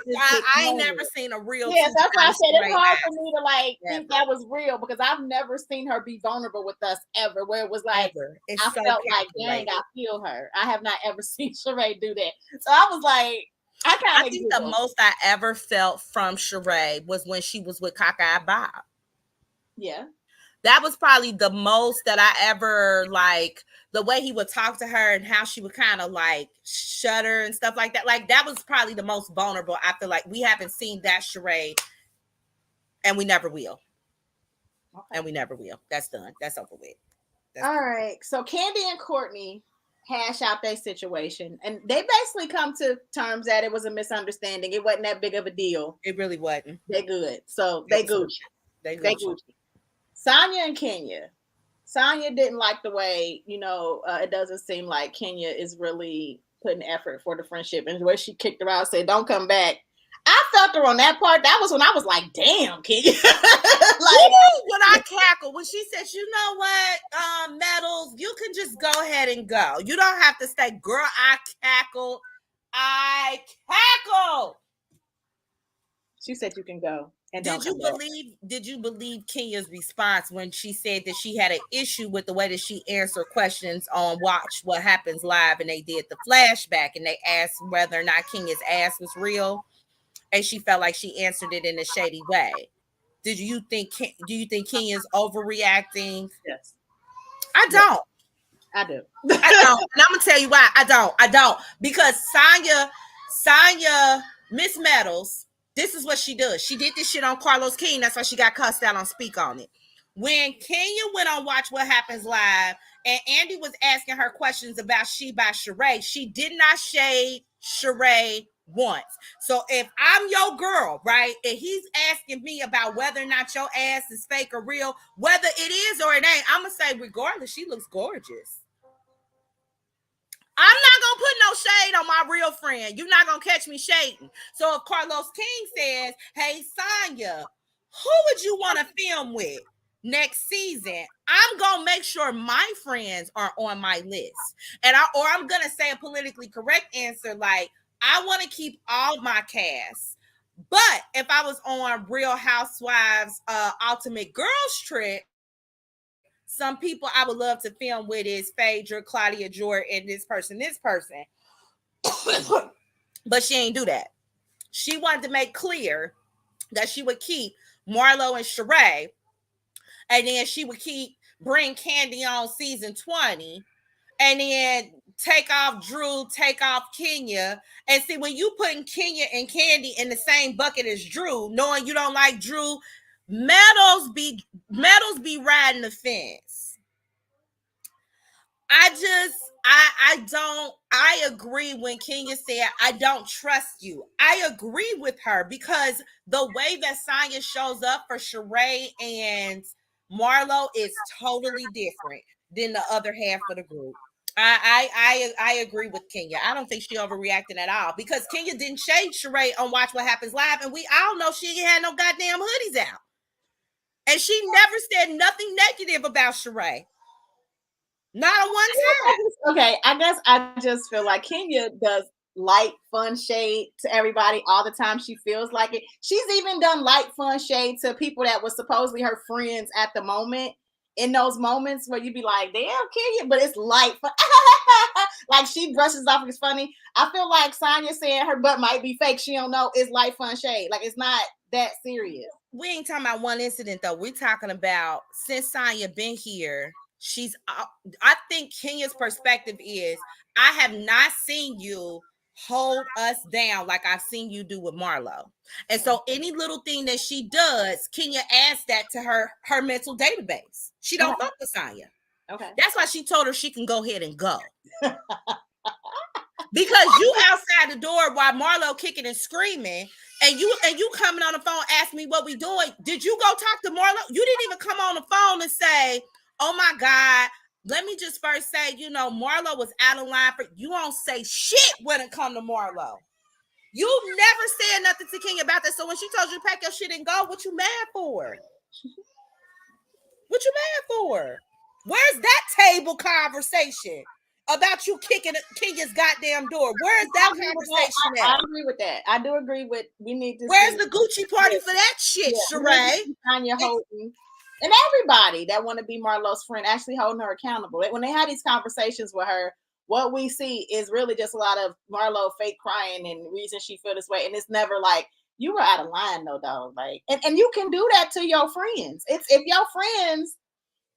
I ain't never seen a real. Yeah, that's why I said it's hard for me to think that was real because I've never seen her be vulnerable with us ever. Where it was like I felt like, dang, I feel her. I have not ever seen Sheree do that. So I was like, I think the most I ever felt from Sheree was when she was with Cockeyed Bob. Yeah. That was probably the most that I ever the way he would talk to her and how she would kind of shudder and stuff like that. Like that was probably the most vulnerable. I feel like we haven't seen that Sheree and we never will. Okay. And we never will. That's done. That's over with. All right. So Candy and Courtney hash out their situation and they basically come to terms that it was a misunderstanding. It wasn't that big of a deal. It really wasn't. They good. So they Gucci. They Gucci. Sonya and Kenya. Sonya didn't like the way, it doesn't seem like Kenya is really putting effort for the friendship. And the way she kicked her out, said, "Don't come back." I felt her on that part. That was when I was like, "Damn, Kenya!" Like, when I cackled when she said, "You know what, Metals, you can just go ahead and go. You don't have to stay." Girl, I cackled. she said, "You can go." And Did you believe Kenya's response when she said that she had an issue with the way that she answered questions on Watch What Happens Live, and they did the flashback and they asked whether or not Kenya's ass was real, and she felt like she answered it in a shady way? Do you think Kenya's overreacting? Yes. I don't. I do. I don't. And I'm gonna tell you why. I don't. Because Sonya, Miss Metals, this is what she does. She did this shit on Carlos King. That's why she got cussed out on Speak On It. When Kenya went on Watch What Happens Live and Andy was asking her questions about She by Sheree, she did not shade Sheree once. So if I'm your girl, right, and he's asking me about whether or not your ass is fake or real, whether it is or it ain't, I'm gonna say regardless, she looks gorgeous. I'm not gonna put no shade on my real friend. You're not gonna catch me shading. So if Carlos King says, "Hey Sonya, who would you want to film with next season?" I'm gonna make sure my friends are on my list, and I'm gonna say a politically correct answer like, I want to keep all my cast. But if I was on Real Housewives Ultimate Girls Trip, some people I would love to film with is Phaedra, Claudia Jordan, and this person. But she ain't do that. She wanted to make clear that she would keep Marlo and Sheree, and then she would bring Candy on season 20, and then take off Drew, take off Kenya. And see, when you putting Kenya and Candy in the same bucket as Drew, knowing you don't like Drew, Metals be riding the fence. I agree when Kenya said, "I don't trust you." I agree with her because the way that Sonya shows up for Sheree and Marlo is totally different than the other half of the group. I agree with Kenya. I don't think she overreacted at all because Kenya didn't shade Sheree on Watch What Happens Live, and we all know she ain't had no goddamn hoodies out. And she never said nothing negative about Sheree. Not one time. Okay, I guess I just feel like Kenya does light, fun shade to everybody all the time. She feels like it. She's even done light, fun shade to people that were supposedly her friends at the moment. In those moments where you'd be like, "Damn, Kenya," but it's light, fun. Like she brushes off. It's funny. I feel like Sonya saying her butt might be fake. She don't know. It's light, fun shade. Like it's not that serious. We ain't talking about one incident though. We're talking about since Sonya been here. I think Kenya's perspective is, I have not seen you hold us down like I've seen you do with Marlo. And so any little thing that she does, Kenya adds that to her mental database. She don't fuck with Sonya. Okay. That's why she told her she can go ahead and go. Because you outside the door while Marlo kicking and screaming, and you coming on the phone asking me what we doing. Did you go talk to Marlo? You didn't even come on the phone and say, "Oh my God, let me just first say, Marlo was out of line for you." Don't say shit when it come to Marlo. You never said nothing to Kenya about that. So when she told you to pack your shit and go, what you mad for? What you mad for? Where's that table conversation about you kicking Kenya's goddamn door? Where's that conversation at? I agree with that. I do agree with we need to. Where's the Gucci party for that shit, Sheree? Tanya Holden and everybody that want to be Marlo's friend actually holding her accountable. When they had these conversations with her, what we see is really just a lot of Marlo fake crying and reason she feel this way, and it's never like, "You were out of line though, dog." Like, and you can do that to your friends. It's if your friends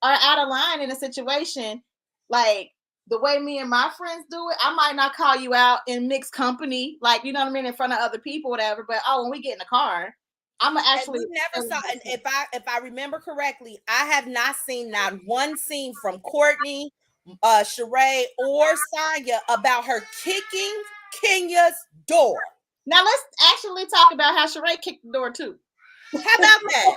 are out of line in a situation, like the way me and my friends do it, I might not call you out in mixed company, like, you know what I mean, in front of other people, whatever. But when we get in the car, I'm actually. And we never saw. And if I remember correctly, I have not seen not one scene from Courtney, Sheree, or Sonya about her kicking Kenya's door. Now let's actually talk about how Sheree kicked the door too. How about that?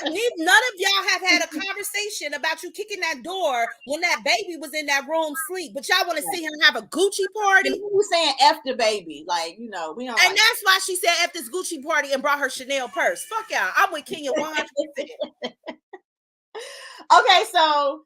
None of y'all have had a conversation about you kicking that door when that baby was in that room sleep, but y'all want to see him have a Gucci party. And you saying F the baby, like, you know, we don't. And that's why she said F this Gucci party and brought her Chanel purse. Fuck y'all. I'm with Kenya 100%. Okay, so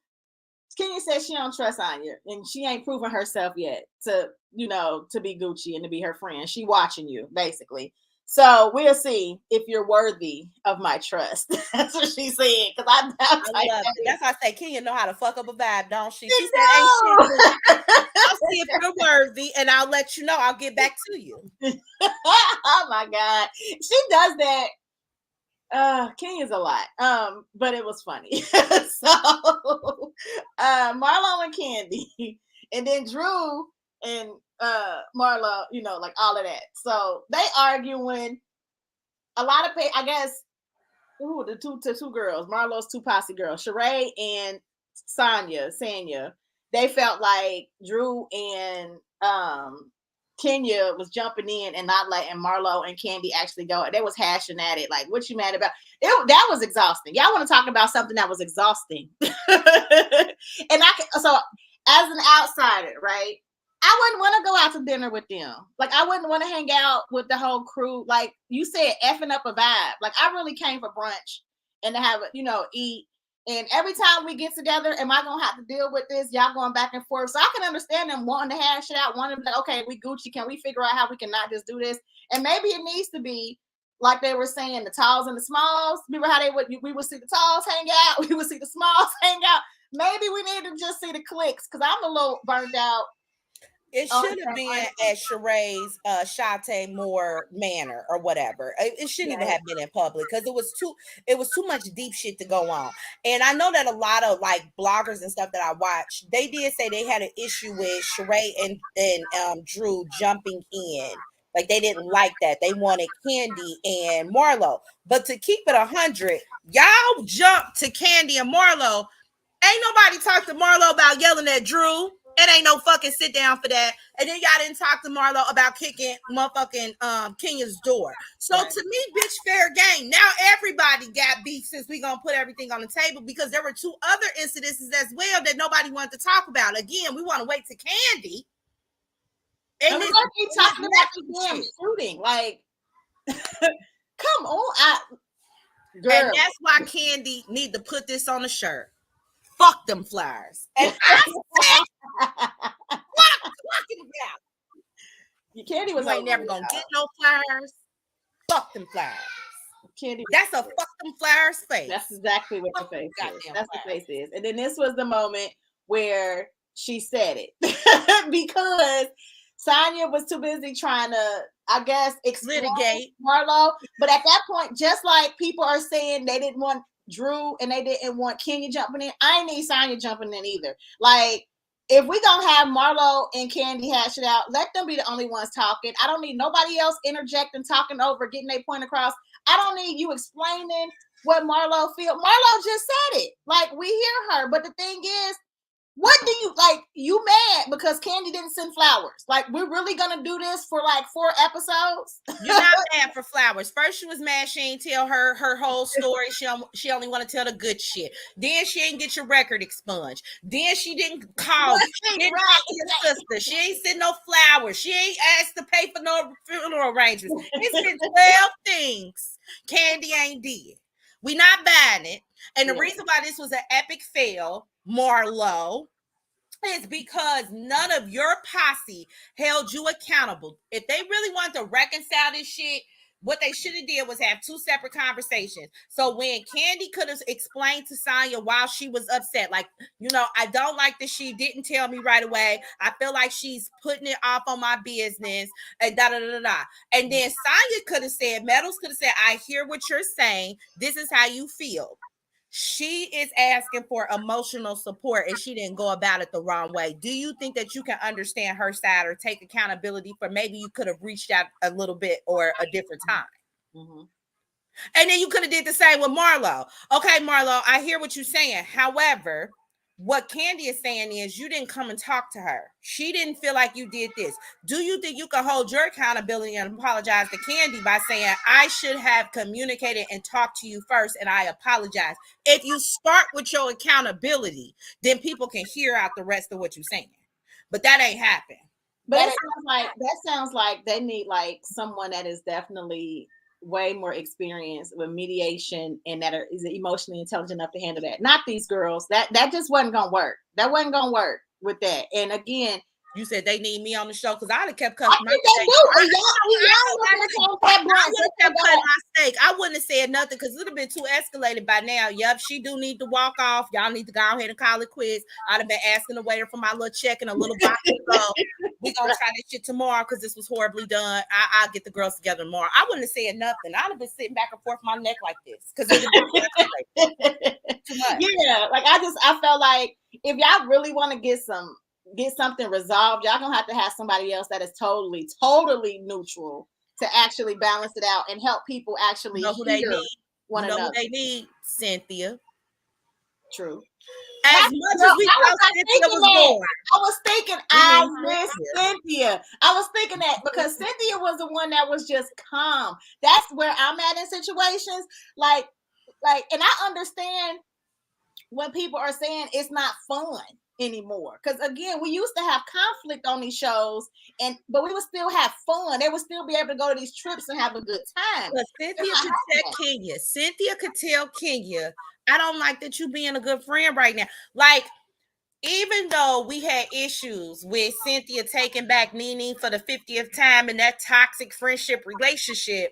Kenya says she don't trust Anya, and she ain't proven herself yet to, you know, to be Gucci and to be her friend. She watching you, basically. So we'll see if you're worthy of my trust. That's what she said. Because I love it. That's why I say Kenya know how to fuck up a vibe, don't she? She said, "Ain't shit. I'll see if you're worthy, and I'll let you know. I'll get back to you." Oh my God, she does that. Kenya's a lot. But it was funny. So Marlo and Candy, and then Drew and Marlo, you know, like all of that. So they arguing. A lot of I guess the two girls, Marlo's two posse girls, Sheree and Sanya, they felt like Drew and Kenya was jumping in and not letting Marlo and Candy actually go. They was hashing at it, like, what you mad about? That was exhausting. Y'all want to talk about something that was exhausting. And so as an outsider, right? I wouldn't want to go out to dinner with them. Like, I wouldn't want to hang out with the whole crew. Like you said, effing up a vibe. Like, I really came for brunch and to have, you know, eat. And every time we get together, am I going to have to deal with this? Y'all going back and forth. So I can understand them wanting to hash it out, wanting to be like, okay, we Gucci. Can we figure out how we can not just do this? And maybe it needs to be like they were saying, the talls and the smalls. Remember how we would see the talls hang out? We would see the smalls hang out. Maybe we need to just see the clicks, because I'm a little burned out. It should have been at Sheree's Shate Moore manor or whatever. It shouldn't even have been in public, because it was too much deep shit to go on. And I know that a lot of like bloggers and stuff that I watch, they did say they had an issue with Sheree and Drew jumping in. Like, they didn't like that. They wanted Candy and Marlo. But to keep it 100, y'all jumped to Candy and Marlo. Ain't nobody talked to Marlo about yelling at Drew. It ain't no fucking sit down for that. And then y'all didn't talk to Marlo about kicking motherfucking Kenya's door. So to me, bitch, fair game. Now everybody got beef, since we gonna put everything on the table, because there were two other incidences as well that nobody wanted to talk about. Again, we want to wait to Candy. And we're gonna keep talking about the damn shooting. Like, come on, girl. And that's why Candy need to put this on the shirt. Fuck them flyers. And I said, what I'm talking about. Candy was ain't never gonna get no flyers. Fuck them flyers. Candy, that's a fuck them flyers face. That's exactly what the face is. That's the face is. And then this was the moment where she said it. Because Sonya was too busy trying to, I guess, litigate Marlo. But at that point, just like people are saying they didn't want Drew and they didn't want Kenya jumping in, I ain't need Sonya jumping in either. Like, if we gonna have Marlo and Candy hash it out, let them be the only ones talking. I don't need nobody else interjecting, talking over, getting their point across. I don't need you explaining what Marlo feels. Marlo just said it. Like, we hear her. But the thing is, what do you, like, you mad because Candy didn't send flowers? Like, we're really gonna do this for like 4 episodes? You're not mad for flowers. First, she was mad she ain't tell her whole story. She only want to tell the good shit. Then she ain't get your record expunged. Then she didn't call you. She didn't talk to your sister. She ain't send no flowers. She ain't asked to pay for no funeral arrangements. It's been 12 things Candy ain't did. We not buying it. And the reason why this was an epic fail, Marlo, is because none of your posse held you accountable. If they really wanted to reconcile this shit, what they should have did was have 2 separate conversations. So when Candy could have explained to Sonya while she was upset, like, you know, I don't like that she didn't tell me right away. I feel like she's putting it off on my business, and da-da-da-da-da. And then Sonya could have said, Metals could have said, I hear what you're saying. This is how you feel. She is asking for emotional support, and she didn't go about it the wrong way. Do you think that you can understand her side or take accountability for maybe you could have reached out a little bit or a different time? Mm-hmm. And then you could have did the same with Marlo. Okay, Marlo, I hear what you're saying. However, what Kandi is saying is you didn't come and talk to her. She didn't feel like you did this. Do you think you can hold your accountability and apologize to Kandi by saying, I should have communicated and talked to you first and I apologize? If you start with your accountability, then people can hear out the rest of what you're saying. But that ain't happened. But that sounds like they need like someone that is definitely way more experienced with mediation and that is emotionally intelligent enough to handle that. Not these girls. That just wasn't gonna work. That wasn't gonna work with that. And again, you said they need me on the show because I'd have kept cutting my steak. I wouldn't have said nothing because it would have been too escalated by now. Yep, she do need to walk off. Y'all need to go ahead and call it quits. I'd have been asking the waiter for my little check and a little box to go. We're gonna try this shit tomorrow because this was horribly done. I'll get the girls together tomorrow. I wouldn't have said nothing. I'd have been sitting back and forth my neck like this because it too much. Yeah, like I felt like if y'all really want to get something resolved, y'all gonna have to have somebody else that is totally neutral to actually balance it out and help people actually know who they need. One another. Who they need? Cynthia. True. As much as we thought Cynthia was born, I was thinking I miss Cynthia. I was thinking that because Cynthia was the one that was just calm. That's where I'm at in situations like, and I understand when people are saying it's not fun anymore. Because again, we used to have conflict on these shows, but we would still have fun. They would still be able to go to these trips and have a good time. But Cynthia could tell Kenya, I don't like that you being a good friend right now. Like, even though we had issues with Cynthia taking back Nene for the 50th time in that toxic friendship relationship,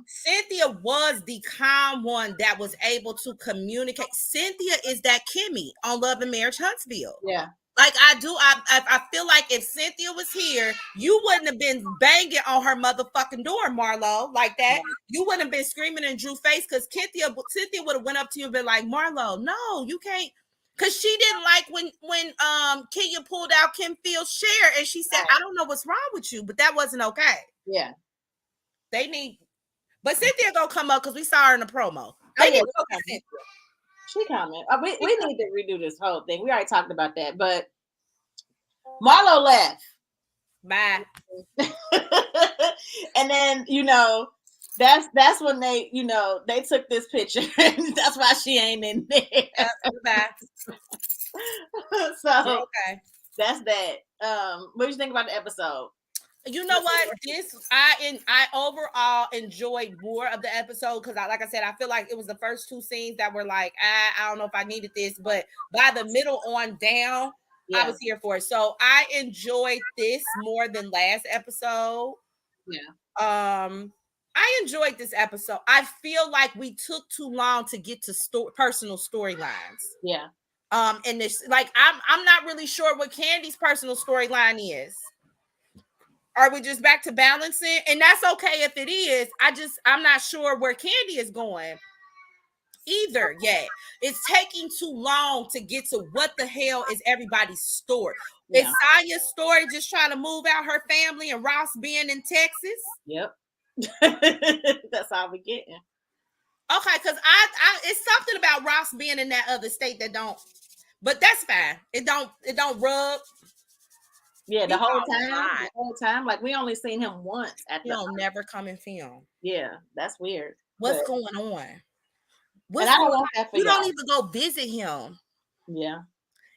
Cynthia was the calm one that was able to communicate. Cynthia is that Kimmy on Love and Marriage Huntsville. Yeah. Like I feel like if Cynthia was here, you wouldn't have been banging on her motherfucking door, Marlo, like that. Yeah. You wouldn't have been screaming in Drew's face because Cynthia would have went up to you and been like, Marlo, no, you can't. Because she didn't like when Kenya pulled out Kim Field's share and she said, I don't know what's wrong with you, but that wasn't okay. Yeah. But Cynthia gonna come up because we saw her in the promo. She coming. We need to redo this whole thing. We already talked about that, but Marlo left. Bye. And then that's when they they took this picture. That's why she ain't in there. Bye. So okay, that's that. What do you think about the episode? You know what? I overall enjoyed more of the episode because, like I said, I feel like it was the first two scenes that were like, I don't know if I needed this, but by the middle on down, I was here for it. So I enjoyed this more than last episode. Yeah. I enjoyed this episode. I feel like we took too long to get to personal storylines. Yeah. And this, like, I'm not really sure what Candy's personal storyline is. Are we just back to balancing? And that's okay if it is. I'm not sure where Kandi is going either yet. It's taking too long to get to what the hell is everybody's story. Yeah. Is Sonya's story just trying to move out her family and Ross being in Texas? Yep. That's all we're getting. Okay, because it's something about Ross being in that other state that don't, but that's fine. It don't rub. Yeah, the whole time. Like we only seen him once He'll never come and film. Yeah, that's weird. What's going on? I don't want that for you. Don't even go visit him. Yeah.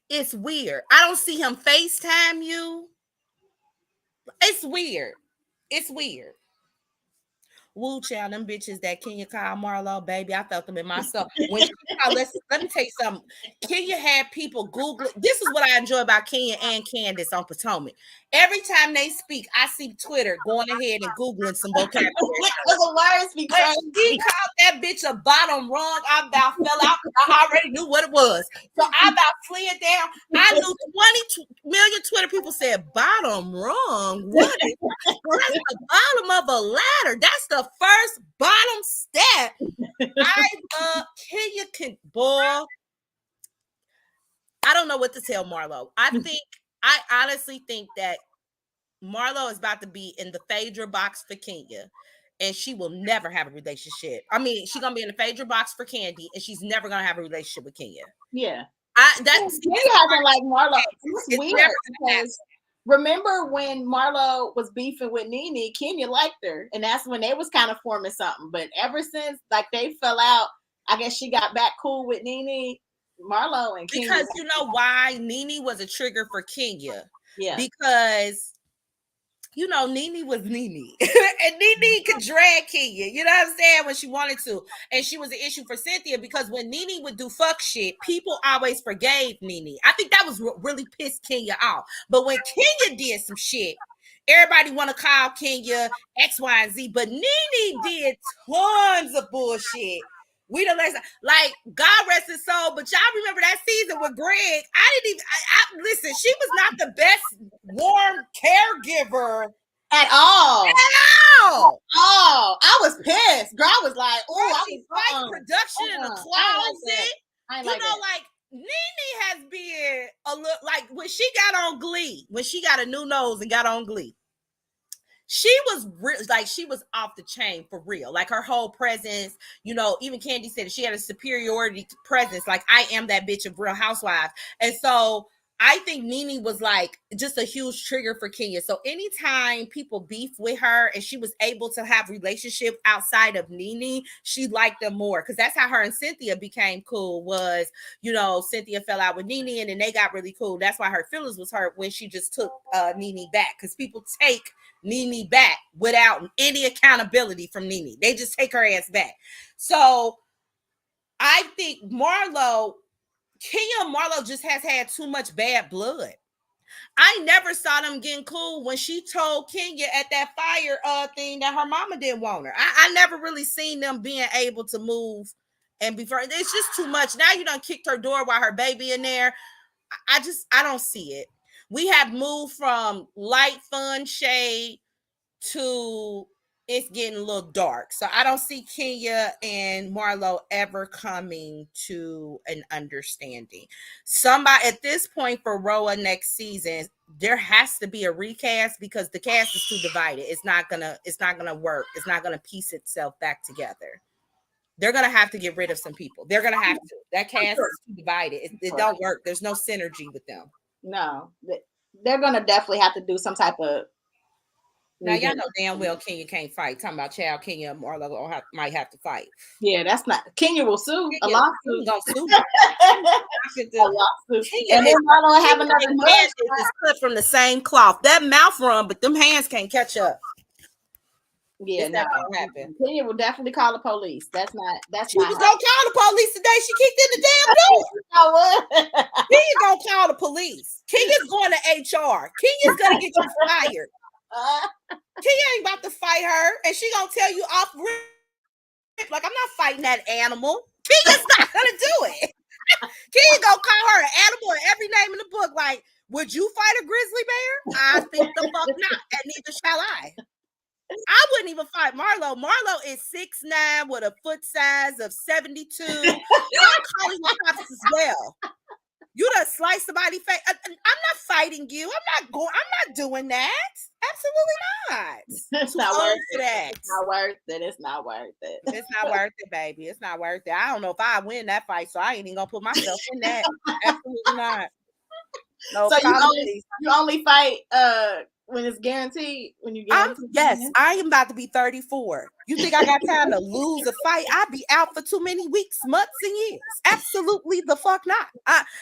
It's weird. I don't see him FaceTime you. It's weird. Woo child, them bitches that Kenya called Marlo, baby, I felt them in my soul. When let me tell you something. Kenya had people Google. This is what I enjoy about Kenya and Candace on Potomac. Every time they speak, I see Twitter going ahead and Googling some vocabulary. She called that bitch a bottom rung. I about fell out. I already knew what it was. So I about slid down. I knew 20 million Twitter people said bottom rung. What is that? That's the bottom of a ladder. That's the first bottom step. Kenya can boy. I don't know what to tell Marlo. I honestly think that Marlo is about to be in the Phaedra box for Kenya, and she will never have a relationship. I mean, she's gonna be in the Phaedra box for Kandi, and she's never gonna have a relationship with Kenya. Yeah. That's Kenya hasn't like Marlo. It's it's weird never because remember when Marlo was beefing with Nene, Kenya liked her, and that's when they was kind of forming something. But ever since like they fell out, I guess she got back cool with Nene, Marlo, and Kenya. because you know why Nene was a trigger for Kenya. Yeah. Because you know, Nene was Nene. And Nene could drag Kenya, you know what I'm saying, when she wanted to. And she was an issue for Cynthia because when Nene would do fuck shit, people always forgave Nene. I think that was what really pissed Kenya off. But when Kenya did some shit, everybody want to call Kenya X, Y, and Z. But Nene did tons of bullshit. We don't like God rest his soul, but y'all remember that season with Greg? I didn't even listen. She was not the best warm caregiver at all. Oh, I was pissed. Girl, I was like, oh, she fight production in the closet. I you know, like Nene has been a little like when she got on Glee, when she got a new nose and got on Glee. She was like she was off the chain for real. Like her whole presence, you know, even Candy said she had a superiority presence. Like I am that bitch of Real Housewives. And so I think Nene was like just a huge trigger for Kenya. So anytime people beef with her and she was able to have relationship outside of Nene, she liked them more. Because that's how her and Cynthia became cool was, you know, Cynthia fell out with Nene and then they got really cool. That's why her feelings was hurt when she just took Nene back. Because people take Nene back without any accountability from Nene. They just take her ass back. So I think Kenya and Marlo just has had too much bad blood. I never saw them getting cool when she told Kenya at that fire thing that her mama didn't want her. I never really seen them being able to move and be friends. It's just too much. Now you done kicked her door while her baby in there. I don't see it. We have moved from light, fun shade to it's getting a little dark. So I don't see Kenya and Marlo ever coming to an understanding. Somebody at this point for RHOA next season, there has to be a recast because the cast is too divided. It's not gonna work. It's not gonna piece itself back together. They're gonna have to get rid of some people. They're gonna have to. That cast is too divided. It don't work. There's no synergy with them. No, they're gonna definitely have to do some type of. Now y'all know damn well Kenya can't fight. Talking about child Kenya and Marlo might have to fight. Yeah, that's not. Kenya will sue. A lawsuit. Gonna sue. A lawsuit. And then Marlo have another man is cut from the same cloth. That mouth run, but them hands can't catch up. Yeah, no, gonna happen. Kenya will definitely call the police. That's she was gonna call the police today. She kicked in the damn door. Kenya gonna call the police. Kenya's going to HR. Kenya's gonna get you fired. Kenya ain't about to fight her, and she gonna tell you off rip, like I'm not fighting that animal. Kenya's not gonna do it. Kenya gonna call her an animal and every name in the book. Like, would you fight a grizzly bear? I think the fuck not, and neither shall I. I wouldn't even fight Marlo. Marlo is 6'9" with a foot size of 72. I'm calling the cops as well. You done slice somebody's face. I'm not fighting you. I'm not doing that. Absolutely not. It's not worth it. It's not worth it. It's not worth it. It's not worth it, baby. It's not worth it. I don't know if I win that fight, so I ain't even gonna put myself in that. Absolutely not. No, so you only fight when it's guaranteed. When you guaranteed. Yes, I am about to be 34. You think I got time to lose a fight? I'd be out for too many weeks, months, and years. Absolutely the fuck not.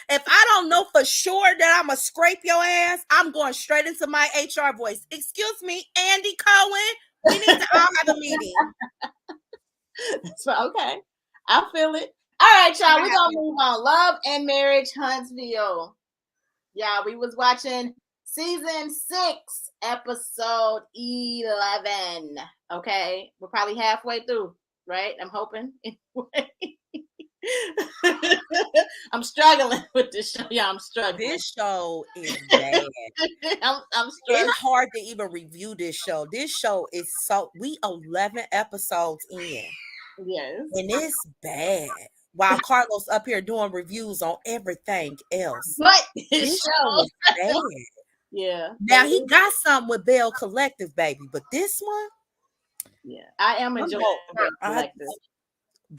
If I don't know for sure that I'm gonna scrape your ass, I'm going straight into my HR voice. Excuse me, Andy Cohen. We need to all have a meeting. So, okay, I feel it. All right, y'all. We're gonna move on. Love and Marriage, Huntsville. Yeah, we was watching season 6, episode 11. Okay, we're probably halfway through, right? I'm hoping. I'm struggling with this show. Yeah, I'm struggling. This show is bad. I'm struggling. It's hard to even review this show. This show is we 11 episodes in. Yes. And it's bad. While Carlos up here doing reviews on everything else. But this show is bad. Yeah. Now he got something with Bell Collective, baby, but this one, yeah, I am enjoying Bell Collective.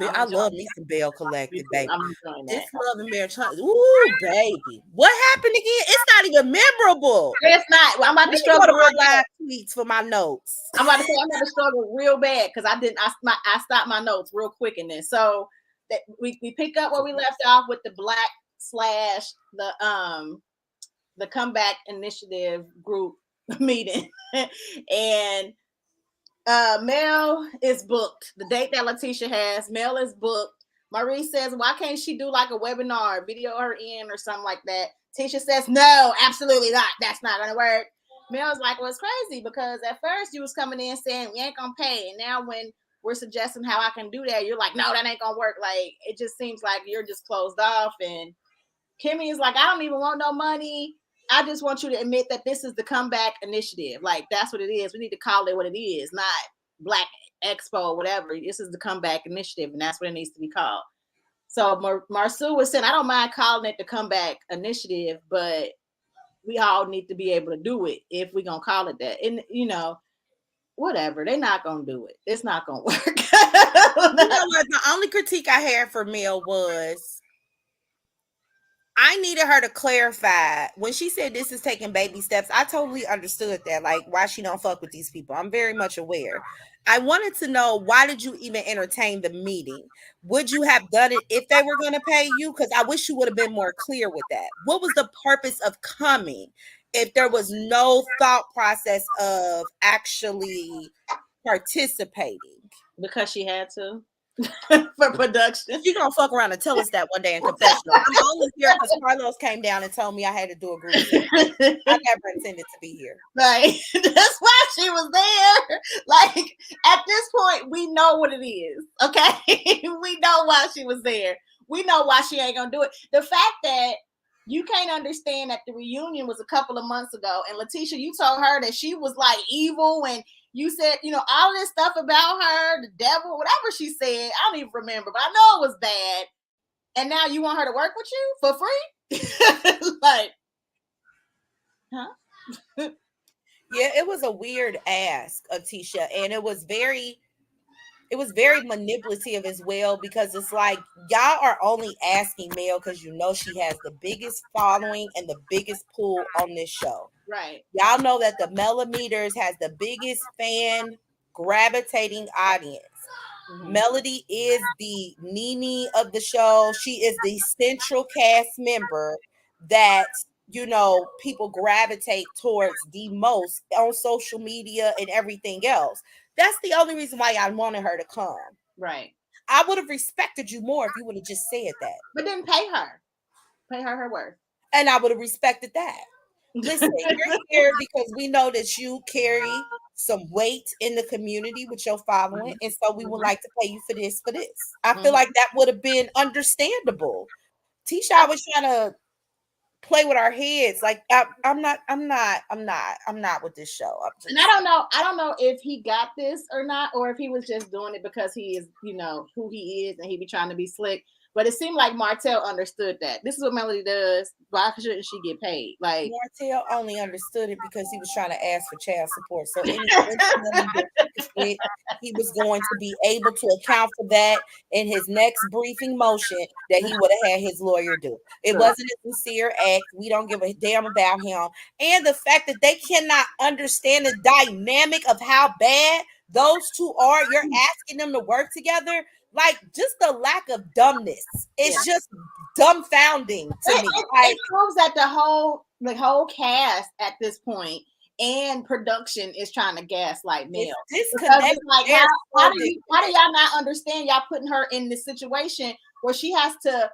I love me some Bell Collective, baby. I'm enjoying This that. Love and Marriage. Ooh, baby. What happened again? It's not even memorable. It's not. Well, I'm about to Let me struggle go to my real bad. live tweets for my notes. I'm about to say I'm about to struggle real bad because I stopped my notes real quick in this. So that we pick up where we left off with the black slash the comeback initiative group meeting. And Mel is booked. The date that Letitia has, Mel is booked. Marie says, why can't she do like a webinar, video her in or something like that? Tisha says, no, absolutely not. That's not going to work. Mel's like, well, it's crazy because at first you was coming in saying we ain't going to pay. And now when we're suggesting how I can do that, you're like, no, that ain't going to work. Like, it just seems like you're just closed off. And Kimmy is like, I don't even want no money. I just want you to admit that this is the comeback initiative. Like, that's what it is. We need to call it what it is, not Black Expo or whatever. This is the comeback initiative, and that's what it needs to be called. So Marsu was saying, I don't mind calling it the comeback initiative, but we all need to be able to do it if we're going to call it that. And, you know, whatever. They're not going to do it. It's not going to work. You know what? The only critique I had for Mel was I needed her to clarify when she said this is taking baby steps. I totally understood that, like why she don't fuck with these people. I'm very much aware. I wanted to know, why did you even entertain the meeting? Would you have done it if they were going to pay you? Because I wish you would have been more clear with that. What was the purpose of coming if there was no thought process of actually participating? Because she had to. For production. You're gonna fuck around and tell us that one day in confessional. I'm only here because Carlos came down and told me I had to do a group set. I never intended to be here. Right. That's why she was there. Like, at this point, we know what it is. Okay. We know why she was there. We know why she ain't gonna do it. The fact that you can't understand that the reunion was a couple of months ago, and Letitia, you told her that she was like evil, and you said, you know, all this stuff about her, the devil, whatever she said. I don't even remember, but I know it was bad. And now you want her to work with you for free? Like, huh? Yeah, it was a weird ask of Tisha, and it was very manipulative as well, because it's like y'all are only asking Mel because you know she has the biggest following and the biggest pull on this show. Right. Y'all know that the Millimeters has the biggest fan gravitating audience. Mm-hmm. Melody is the Nene of the show. She is the central cast member that, you know, people gravitate towards the most on social media and everything else. That's the only reason why I wanted her to come. Right. I would have respected you more if you would have just said that. But then pay her. Pay her worth. And I would have respected that. Listen, you're here because we know that you carry some weight in the community with your following. And so we would like to pay you for this, I feel like that would have been understandable. Tisha was trying to play with our heads. Like, I'm not with this show. And I don't know if he got this or not, or if he was just doing it because he is, you know, who he is and he be trying to be slick. But it seemed like Martell understood that. This is what Melody does. Why shouldn't she get paid? Like, Martell only understood it because he was trying to ask for child support. So he was going to be able to account for that in his next briefing motion that he would have had his lawyer do. It wasn't a sincere act. We don't give a damn about him. And the fact that they cannot understand the dynamic of how bad those two are, you're asking them to work together. Like, just the lack of dumbness. It's just dumbfounding to me. It proves that the whole cast at this point and production is trying to gaslight Mel. Disconnect. Like, how do y'all not understand? Y'all putting her in this situation where she has to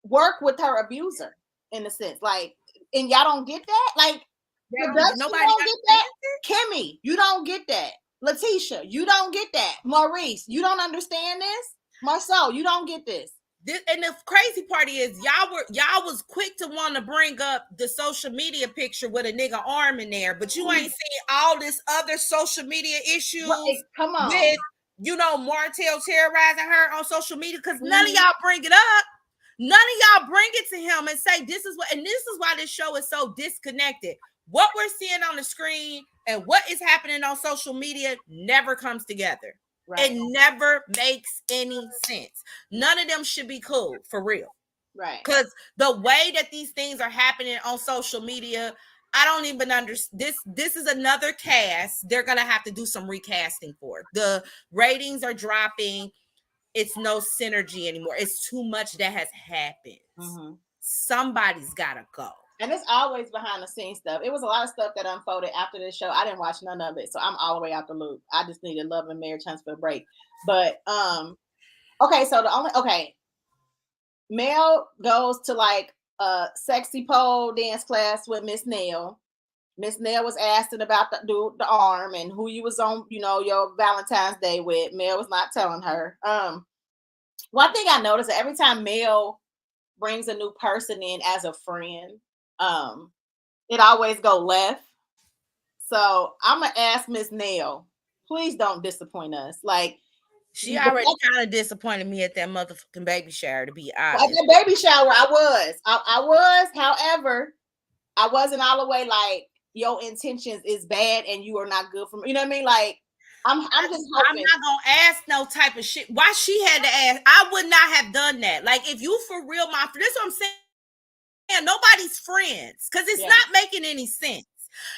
work with her abuser in a sense. Like, and y'all don't get that. Like, nobody don't get that. Kimmy, you don't get that. Letitia, you don't get that. Maurice, you don't understand this. Marcel, you don't get this. And the crazy part is y'all was quick to want to bring up the social media picture with a nigga arm in there, but you ain't seen all this other social media issues. Come on. With, you know, Martell terrorizing her on social media, because none of y'all bring it up. None of y'all bring it to him and say this is why this show is so disconnected. What we're seeing on the screen and what is happening on social media never comes together. Right. It never makes any sense. None of them should be cool, for real. Right. Because the way that these things are happening on social media, I don't even understand. This is another cast. They're gonna have to do some recasting for it. The ratings are dropping. It's no synergy anymore. It's too much that has happened. Mm-hmm. Somebody's gotta go. And it's always behind the scenes stuff. It was a lot of stuff that unfolded after this show. I didn't watch none of it, so I'm all the way out the loop. I just needed Love and Marriage Huntsville break. But okay, so Mel goes to like a sexy pole dance class with Miss Nail. Miss Nail was asking about the arm and who you was on, your Valentine's Day with. Mel was not telling her. One thing I noticed that every time Mel brings a new person in as a friend, it always go left. So I'm gonna ask Miss Nail, please don't disappoint us. Like, she already kind of disappointed me at that motherfucking baby shower, to be honest. At the baby shower, I was. However, I wasn't all the way like your intentions is bad and you are not good for me. You know what I mean? Like, I'm just hoping. I'm not gonna ask no type of shit. Why she had to ask? I would not have done that. Like, if you for real, this is what I'm saying. Nobody's friends, because it's not making any sense.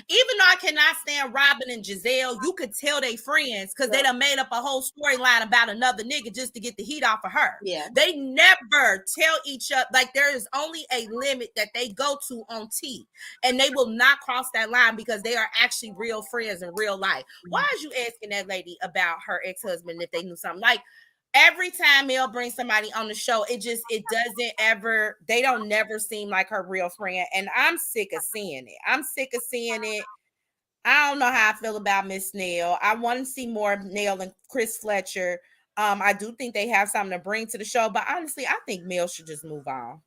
Even though I cannot stand Robin and Giselle, you could tell they friends because they done made up a whole storyline about another nigga just to get the heat off of her. Yeah. They never tell each other, like, there is only a limit that they go to on T, and they will not cross that line because they are actually real friends in real life. Why is you asking that lady about her ex-husband if they knew something? Like, every time Mel brings somebody on the show, they don't never seem like her real friend. And I'm sick of seeing it. I don't know how I feel about Miss Nail. I want to see more of Nail and Chris Fletcher. I do think they have something to bring to the show, but honestly, I think Mel should just move on.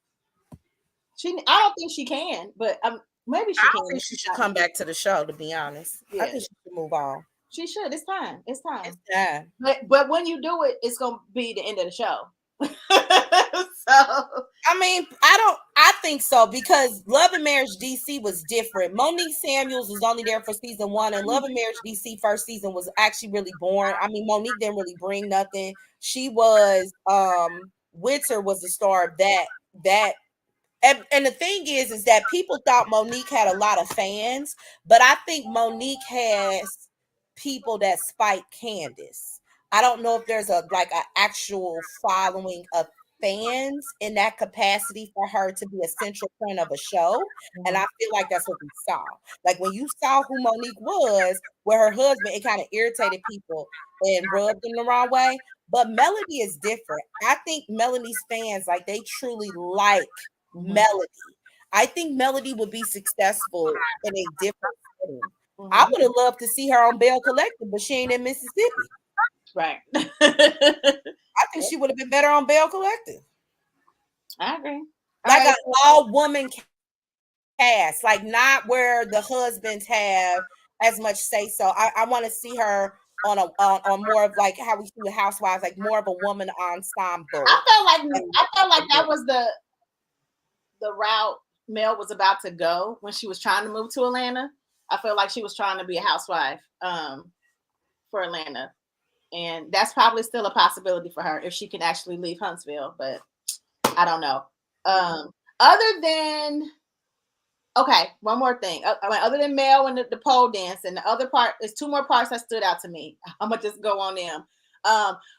I don't think she can, but maybe she can. I don't think she should come back to the show, to be honest. I think she should move on. She should. It's time. It's time. But when you do it, it's gonna be the end of the show. So I mean, I think so, because Love and Marriage DC was different. Monique Samuels was only there for season 1, and Love and Marriage DC first season was actually really boring. I mean, Monique didn't really bring nothing. She was Winter was the star of that. And the thing is that people thought Monique had a lot of fans, but I think Monique has people that spite Candace. I don't know if there's an actual following of fans in that capacity for her to be a central point of a show. And I feel like that's what we saw. Like, when you saw who Monique was with her husband, it kind of irritated people and rubbed them the wrong way. But Melody is different. I think Melody's fans, like, they truly like Melody. I think Melody would be successful in a different setting. I would have loved to see her on Bell Collective, but she ain't in Mississippi. Right. I think she would have been better on Bell Collective. I agree. Like an all-woman cast, like, not where the husbands have as much say so. I want to see her on more of like how we see the Housewives, like more of a woman ensemble. I felt like that was the route Mel was about to go when she was trying to move to Atlanta. I feel like she was trying to be a housewife for Atlanta. And that's probably still a possibility for her if she can actually leave Huntsville, but I don't know. Other than, one more thing. Other than Mel and the pole dance, and the other part, there's 2 more parts that stood out to me. I'm going to just go on them.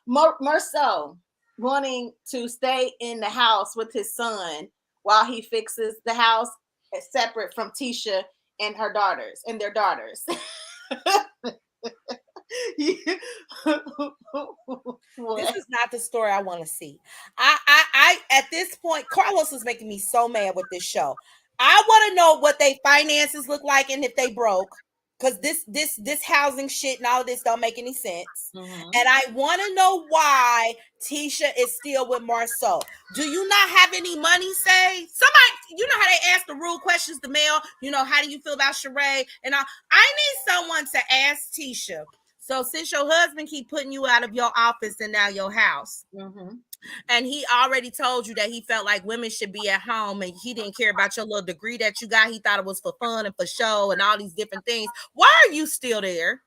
Marceau wanting to stay in the house with his son while he fixes the house, separate from Tisha and their daughters. This is not the story I want to see. I at this point, Carlos is making me so mad with this show. I want to know what their finances look like and if they broke, because this housing shit and all of this don't make any sense. And I want to know why Tisha is still with Marceau. Do you not have any money saved? Somebody, you know how they ask the real questions to Mel, how do you feel about Sheree? And I need someone to ask Tisha. So since your husband keep putting you out of your office and now your house, and he already told you that he felt like women should be at home and he didn't care about your little degree that you got, he thought it was for fun and for show and all these different things. Why are you still there?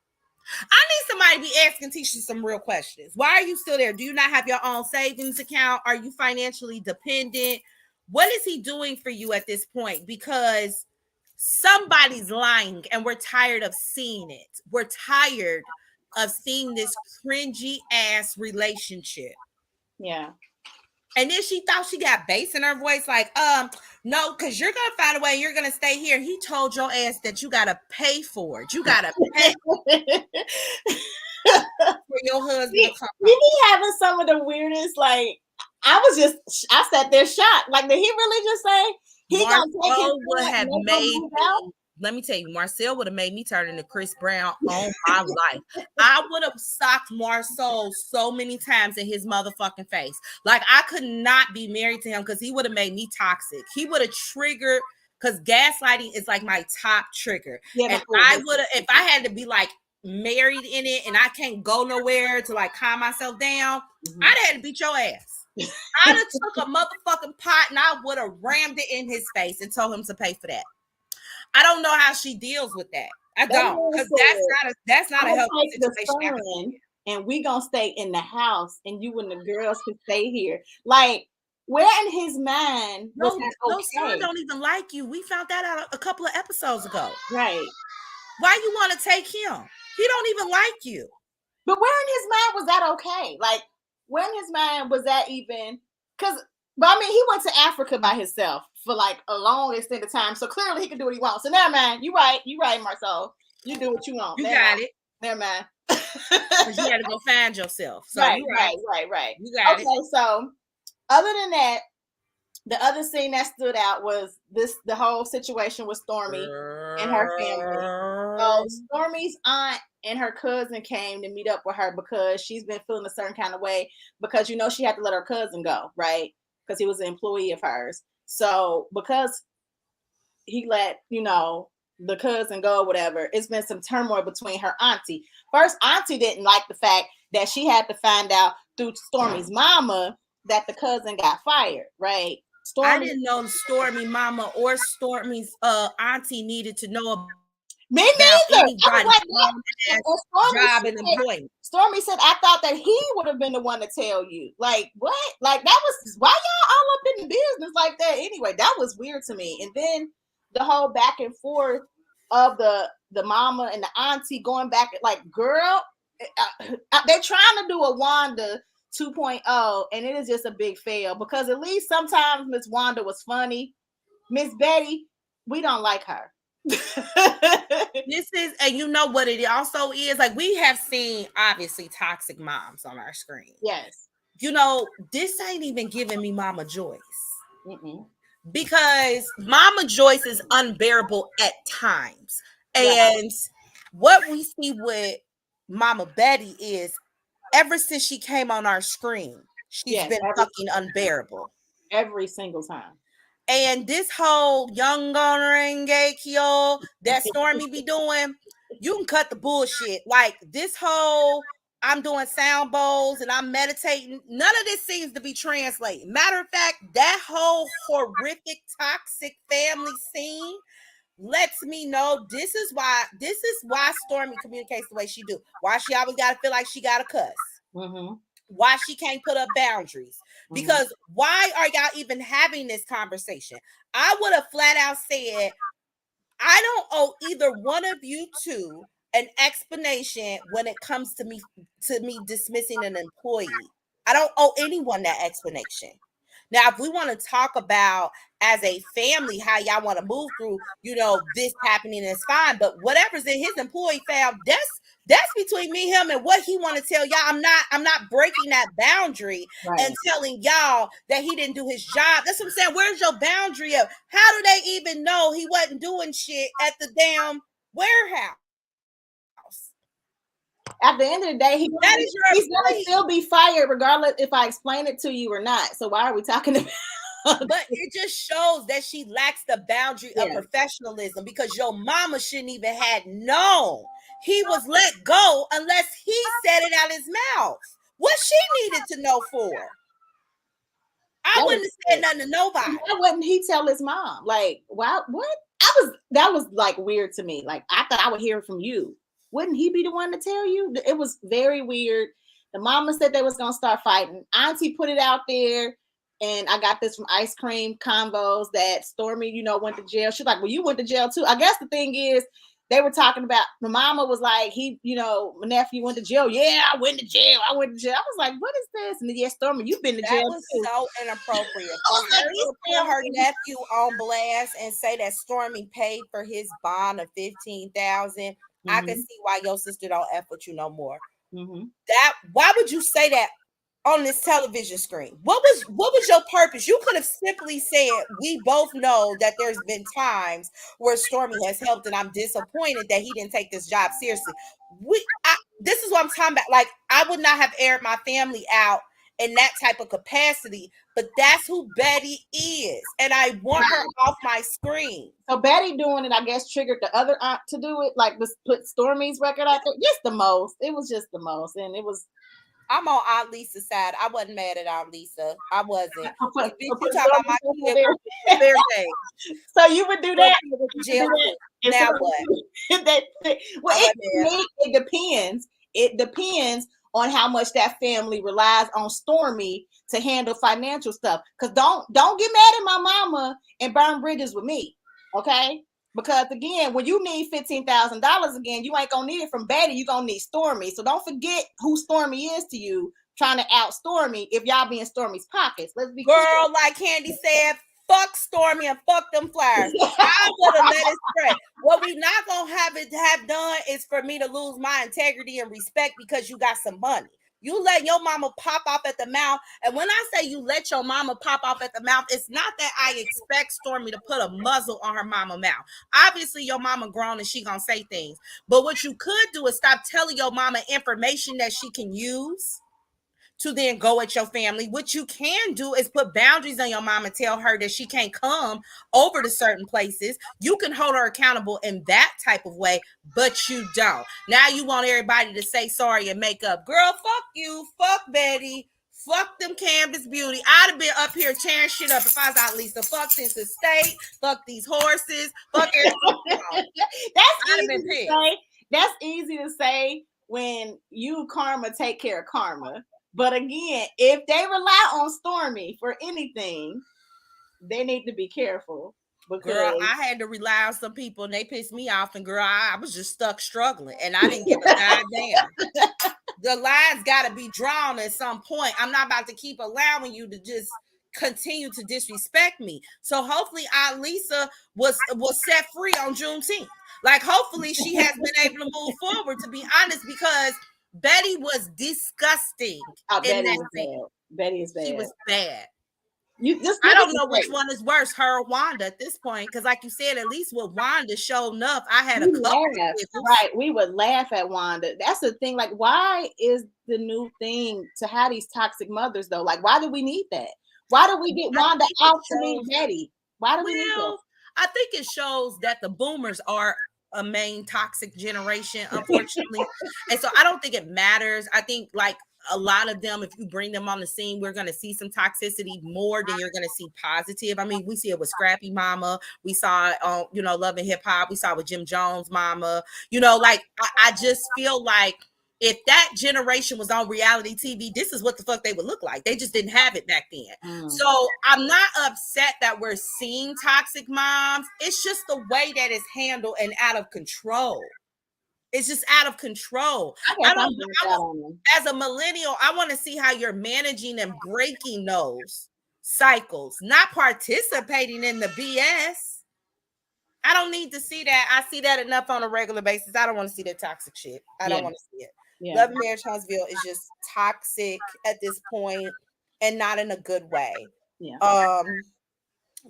I need somebody to be asking Tisha some real questions. Why are you still there? Do you not have your own savings account? Are you financially dependent? What is he doing for you at this point? Because somebody's lying and we're tired of seeing it. We're tired of seeing this cringy ass relationship. Yeah. And then she thought she got bass in her voice, like, no, because you're gonna find a way, you're gonna stay here. He told your ass that you gotta pay for it. You gotta pay for your husband to come we be having some of the weirdest, like, I sat there shocked. Like, did he really just say he gonna take his would have made out? Let me tell you, Marcel would have made me turn into Chris Brown on my life. I would have socked Marcel so many times in his motherfucking face. Like, I could not be married to him because he would have made me toxic. He would have triggered, because gaslighting is like my top trigger. Yeah, and I would have, if I had to be like married in it and I can't go nowhere to like calm myself down, I'd have had to beat your ass. I'd have took a motherfucking pot and I would have rammed it in his face and told him to pay for that. I don't know how she deals with that. I don't, because that's not a healthy situation. And we gonna stay in the house, and you and the girls can stay here. Like, where in his mind was that okay? Son don't even like you. We found that out a couple of episodes ago. Right. Why you want to take him? He don't even like you. But where in his mind was that okay? Like, where in his mind was that even? Because, but I mean, he went to Africa by himself for like a long extended time. So clearly he can do what he wants. So never mind. You right, Marcel. You do what you want. You got it. Never mind. Because you had to go find yourself. So right. You got it. So other than that, the other scene that stood out was the whole situation with Stormy and her family. So Stormy's aunt and her cousin came to meet up with her because she's been feeling a certain kind of way because, you know, she had to let her cousin go, right? Because he was an employee of hers. So because he let, you know, the cousin go or whatever, it's been some turmoil between her auntie. First, auntie didn't like the fact that she had to find out through Stormy's mama that the cousin got fired, right? I didn't know Stormy mama or Stormy's auntie needed to know about anybody's job and employment. Stormy said, I thought that he would have been the one to tell you. Like, what? Like, that was, why y'all all up in the business like that? Anyway, that was weird to me. And then the whole back and forth of the mama and the auntie going back, like, girl, they're trying to do a Wanda 2.0, and it is just a big fail because at least sometimes Miss Wanda was funny. Miss Betty, we don't like her. This is, and you know what it also is, like, we have seen obviously toxic moms on our screen. Yes. You know, this ain't even giving me Mama Joyce. Because Mama Joyce is unbearable at times. And what we see with Mama Betty is ever since she came on our screen, she's been fucking unbearable. Every single time. And this whole young Kyo that Stormy be doing, you can cut the bullshit. Like, this whole I'm doing sound bowls and I'm meditating, none of this seems to be translating. Matter of fact, that whole horrific toxic family scene lets me know this is why Stormy communicates the way she do. Why she always gotta feel like she gotta cuss. Why she can't put up boundaries. Because why are y'all even having this conversation? I would have flat out said, I don't owe either one of you two an explanation when it comes to me dismissing an employee. I don't owe anyone that explanation. Now, if we want to talk about as a family how y'all want to move through, you know, this happening is fine. But whatever's in his employee file, that's between me, him, and what he want to tell y'all. I'm not breaking that boundary and telling y'all that he didn't do his job. That's what I'm saying. Where's your boundary of? How do they even know he wasn't doing shit at the damn warehouse? At the end of the day, he's gonna still be fired regardless if I explain it to you or not. So why are we talking about? But it just shows that she lacks the boundary of professionalism, because your mama shouldn't even had known he was let go unless he said it out his mouth. What she needed to know for? I wouldn't have said nothing to nobody. Why wouldn't he tell his mom? Like, wow, what? That was like weird to me. Like, I thought I would hear from you. Wouldn't he be the one to tell you? It was very weird. The mama said they was gonna start fighting. Auntie put it out there, and I got this from Ice Cream Convos that Stormy, went to jail. She's like, "Well, you went to jail too." I guess the thing is, they were talking about the mama was like, my nephew went to jail. Yeah, I went to jail. I went to jail. I was like, what is this? And then, yeah, Stormy, you've been to jail That was too. so inappropriate. For her to put her nephew on blast and say that Stormy paid for his bond of $15,000. I can see why your sister don't F with you no more. Why would you say that on this television screen? What was your purpose? You could have simply said, we both know that there's been times where Stormy has helped, and I'm disappointed that he didn't take this job seriously. This is what I'm talking about. Like, I would not have aired my family out in that type of capacity, but that's who Betty is, and I want her off my screen. So Betty doing it, I guess, triggered the other aunt to do it, like put Stormy's record out there. Just the most. It was just the most, and it was. I'm on Aunt Lisa's side. I wasn't mad at Aunt Lisa. I wasn't. You talking about my kid. So you would do that? Now what? It depends. It depends on how much that family relies on Stormy to handle financial stuff. Because don't get mad at my mama and burn bridges with me, okay? Because again, when you need $15,000 again, you ain't gonna need it from Betty. You gonna need Stormy. So don't forget who Stormy is to you. Trying to out Stormy if y'all be in Stormy's pockets. Let's be girl, clear. Like Candy said, fuck Stormy and fuck them flyers. I would have let it spread. What we not gonna have done is for me to lose my integrity and respect because you got some money. You let your mama pop off at the mouth. And when I say you let your mama pop off at the mouth, it's not that I expect Stormy to put a muzzle on her mama mouth. Obviously, your mama grown and she gonna say things. But what you could do is stop telling your mama information that she can use to then go at your family. What you can do is put boundaries on your mom and tell her that she can't come over to certain places. You can hold her accountable in that type of way, but you don't. Now you want everybody to say sorry and make up. Girl, fuck you. Fuck Betty. Fuck them Canvas Beauty. I'd have been up here tearing shit up if I was out Lisa. Fuck this estate. Fuck these horses. Fuck everything. That's easy to say when you, Karma, take care of Karma. But again, if they rely on Stormy for anything, they need to be careful. Because girl, I had to rely on some people and they pissed me off. And girl, I was just stuck struggling and I didn't give a goddamn. The lines got to be drawn at some point. I'm not about to keep allowing you to just continue to disrespect me. So hopefully Aunt Lisa was set free on Juneteenth. Like hopefully she has been able to move forward, to be honest, because Betty was disgusting. Betty is bad. She was bad. I don't know which one is worse, her or Wanda at this point, because like you said, at least with Wanda showing up, I had a couple. Right, we would laugh at Wanda. That's the thing. Like, why is the new thing to have these toxic mothers though? Like, why do we need that? Why do we get Wanda out to meet Betty? Why do we need that? I think it shows that the boomers are a main toxic generation, unfortunately. And so I don't think it matters. I think like a lot of them, if you bring them on the scene, we're going to see some toxicity more than you're going to see positive. I mean, we see it with Scrappy Mama. We saw it on, Love and Hip Hop. We saw it with Jim Jones Mama. Like, I just feel like if that generation was on reality TV, this is what the fuck they would look like. They just didn't have it back then. So I'm not upset that we're seeing toxic moms. It's just the way that it's handled and out of control. It's just out of control. As a millennial, I want to see how you're managing and breaking those cycles, not participating in the BS. I don't need to see that. I see that enough on a regular basis. I don't want to see that toxic shit. I don't want to see it. Yeah. Love and Marriage Huntsville is just toxic at this point and not in a good way. Yeah.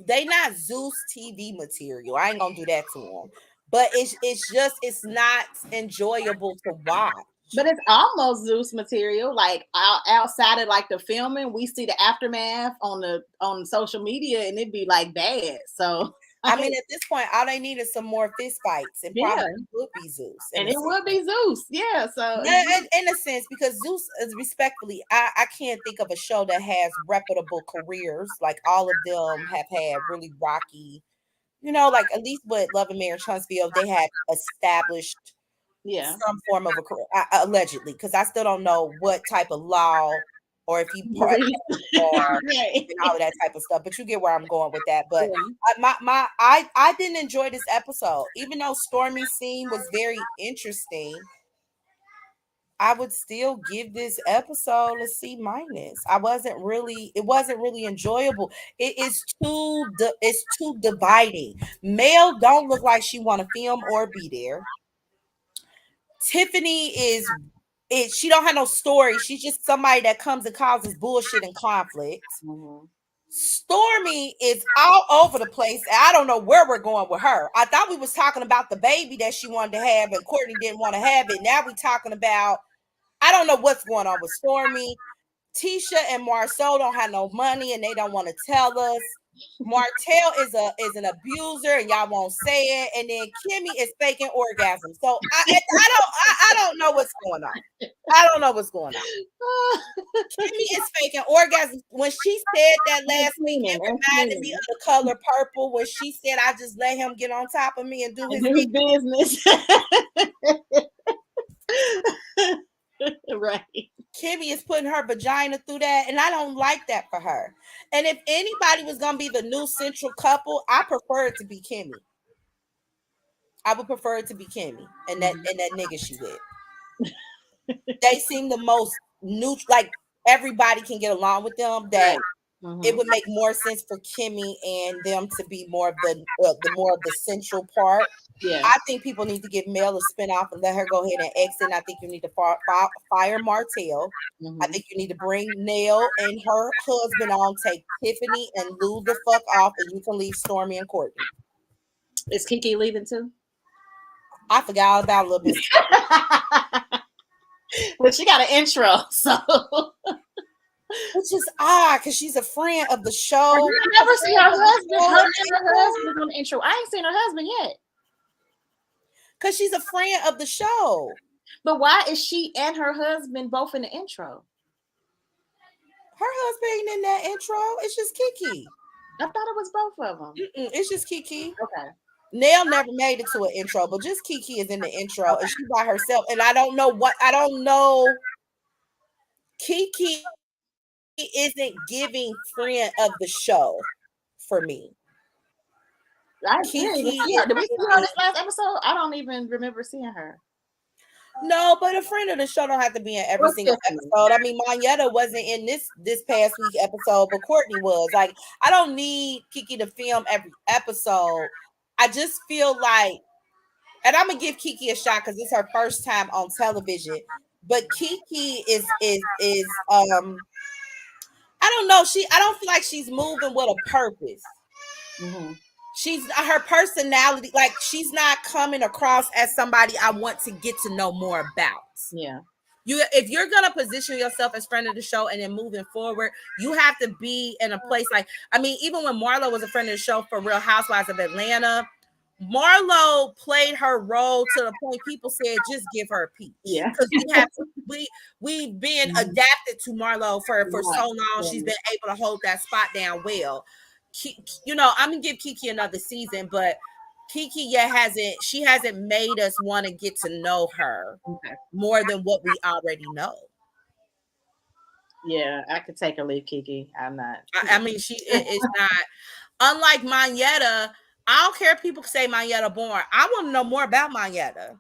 They not Zeus TV material. I ain't gonna do that to them. But it's not enjoyable to watch. But it's almost Zeus material. Like outside of like the filming, we see the aftermath on social media, and it'd be like bad. So I mean, at this point, all they need is some more fist fights, and probably would be Zeus. And it would be Zeus, yeah. So in a sense, because Zeus is respectfully, I can't think of a show that has reputable careers. Like all of them have had really rocky. Like at least with Love and Marriage Huntsville, they had established, some form of allegedly, because I still don't know what type of law or if he part or and all of that type of stuff. But you get where I'm going with that. But I didn't enjoy this episode, even though Stormy's scene was very interesting. I would still give this episode a C minus. It wasn't really enjoyable. It's too dividing. Mel don't look like she want to film or be there. Tiffany she don't have no story. She's just somebody that comes and causes bullshit and conflict. Stormy is all over the place. I don't know where we're going with her. I thought we was talking about the baby that she wanted to have and Courtney didn't want to have it. Now we talking about, I don't know what's going on with Stormy. Tisha and Marceau don't have no money and they don't want to tell us. Martell is an abuser and y'all won't say it. And then Kimmy is faking orgasms. So I don't know what's going on. I don't know what's going on. Kimmy is faking orgasms. When she said that last week, it reminded me of The Color Purple, when she said, I just let him get on top of me and do his business. Right. Kimmy is putting her vagina through that, and I don't like that for her. And if anybody was gonna be the new central couple, I prefer it to be Kimmy. I would prefer it to be Kimmy and that nigga she with. They seem the most neutral, like everybody can get along with them. That it would make more sense for Kimmy and them to be more of the central part. Yeah, I think people need to give Mel a spinoff and let her go ahead and exit. I think you need to fire Martell. I think you need to bring Nell and her husband on, take Tiffany and Lou the fuck off, and you can leave Stormy and Courtney. Is Kiki leaving too? I forgot all about Little Miss. Well, she got an intro, so which is odd because she's a friend of the show. I never seen her husband. Her husband on the intro. I ain't seen her husband yet. Because she's a friend of the show. But why is she and her husband both in the intro? Her husband ain't in that intro. It's just Kiki. I thought it was both of them. It's just Kiki. Okay. Nell never made it to an intro, but just Kiki is in the intro and she's by herself. And I don't know. Kiki isn't giving friend of the show for me. Did we see her this last episode? I don't even remember seeing her. No, but a friend of the show don't have to be in every single episode. I mean, Monyetta wasn't in this past week episode, but Courtney was. Like, I don't need Kiki to film every episode. I just feel like, and I'm gonna give Kiki a shot because it's her first time on television. But Kiki is I don't know. I don't feel like she's moving with a purpose. She's her personality, like she's not coming across as somebody I want to get to know more about. Yeah. If you're gonna position yourself as friend of the show and then moving forward, you have to be in a place like, I mean, even when Marlo was a friend of the show for Real Housewives of Atlanta, Marlo played her role to the point people said, just give her a piece. Yeah. Because we've been adapted to Marlo for so long. Yeah. She's been able to hold that spot down well. I'm gonna give Kiki another season, but Kiki hasn't made us want to get to know her more than what we already know. Yeah, I could take or leave Kiki. I'm not. I mean, it's not. Unlike Monyetta, I don't care if people say Monyetta born. I want to know more about Monyetta.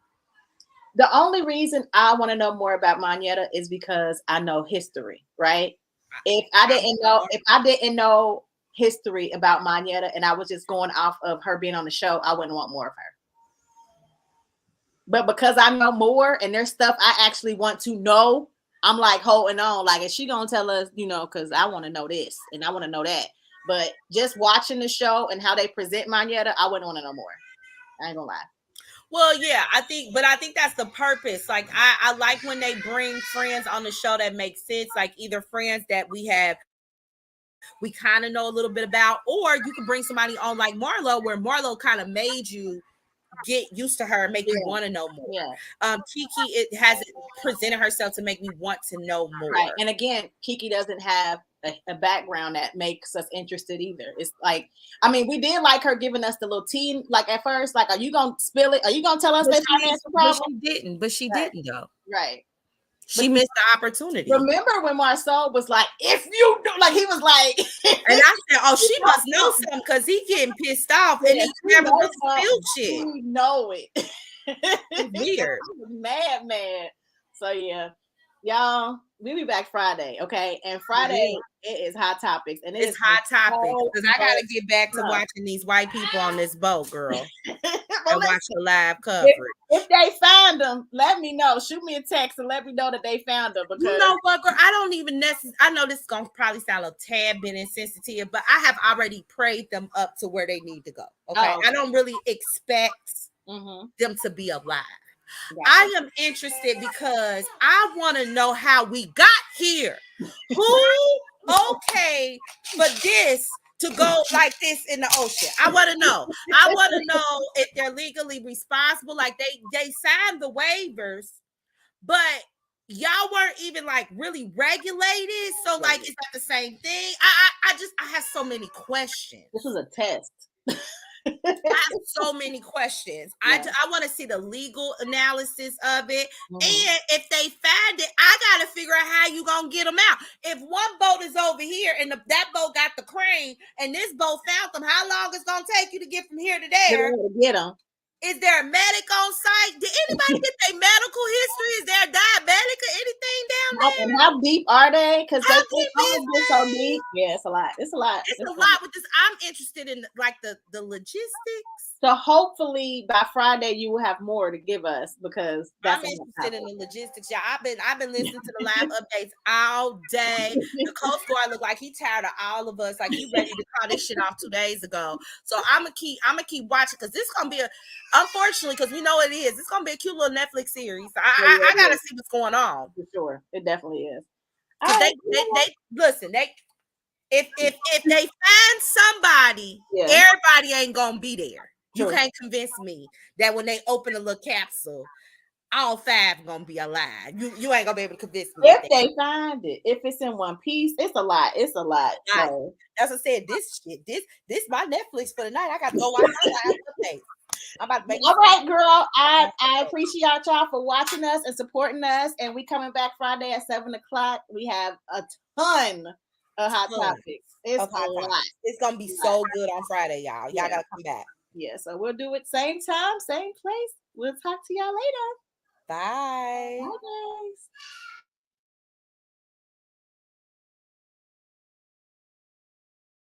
The only reason I want to know more about Monyetta is because I know history, right? If I didn't know history about Monyetta and I was just going off of her being on the show, I wouldn't want more of her. But because I know more and there's stuff I actually want to know, I'm like holding on. Like, is she gonna tell us, because I want to know this and I want to know that. But just watching the show and how they present Monyetta, I wouldn't want to know more. I ain't gonna lie. Well, yeah, I think that's the purpose. Like, I like when they bring friends on the show that make sense, like either friends that we kind of know a little bit about, or you can bring somebody on like Marlo, where Marlo kind of made you get used to her and make you want to know more. Yeah. Kiki, it hasn't presented herself to make me want to know more. Right. And again, Kiki doesn't have a background that makes us interested either. It's like, I mean, we did like her giving us the little tea, like at first, like, are you gonna spill it? Are you gonna tell us their financial problem? But she didn't though. Right. She missed the opportunity. Remember when Marceau was like, if you do, like, he was like, and I said, oh, she must know something because he getting pissed off and he never really spilled shit. We know it. It's weird. Mad. So yeah, y'all, we'll be back Friday, okay? And Friday it is hot topics, and it's hot topics because I gotta get back to watching these white people on this boat, girl. And watch the live coverage. If they find them, let me know. Shoot me a text and let me know that they found them. Because you know what, girl? I don't even necessarily. I know this is gonna probably sound a tad bit insensitive, but I have already prayed them up to where they need to go. Okay, I don't really expect them to be alive. I am interested because I want to know how we got here. Who okay for this to go like this in the ocean? I want to know. I want to know if they're legally responsible. Like they signed the waivers, but y'all weren't even like really regulated. So like, it's not the same thing. I have so many questions. This was a test. I have so many questions. I want to see the legal analysis of it. And if they find it, I got to figure out how you going to get them out. If one boat is over here and that boat got the crane and this boat found them, how long is going to take you to get from here to there? Get them. Is there a medic on site? Did anybody get their medical history? Is there a diabetic or anything down there? And how deep are they? Because they always get so deep. Yeah, it's a lot. It's a lot with this. I'm interested in like the logistics. So hopefully by Friday you will have more to give us because I'm interested in the logistics. Yeah, I've been listening to the live updates all day. The Coast Guard look like he tired of all of us. Like he ready to call this shit off 2 days ago. So I'm gonna keep watching because this is gonna be unfortunately, because we know it is. It's gonna be a cute little Netflix series. I gotta see what's going on. For sure, it definitely is. They listen. If they find somebody, everybody ain't gonna be there. You can't convince me that when they open a little capsule, all 5 gonna be alive. You ain't gonna be able to convince me. If they find it, if it's in one piece, it's a lot. It's a lot. So. As I said, this my Netflix for the night. I got to go watch my updates. I'm about to make all right, girl. I appreciate y'all for watching us and supporting us. And we coming back Friday at 7:00. We have a ton of hot topics. It's a lot. It's gonna be so good on Friday, y'all. Y'all gotta come back. Yeah, so we'll do it same time, same place. We'll talk to y'all later. Bye. Bye, guys.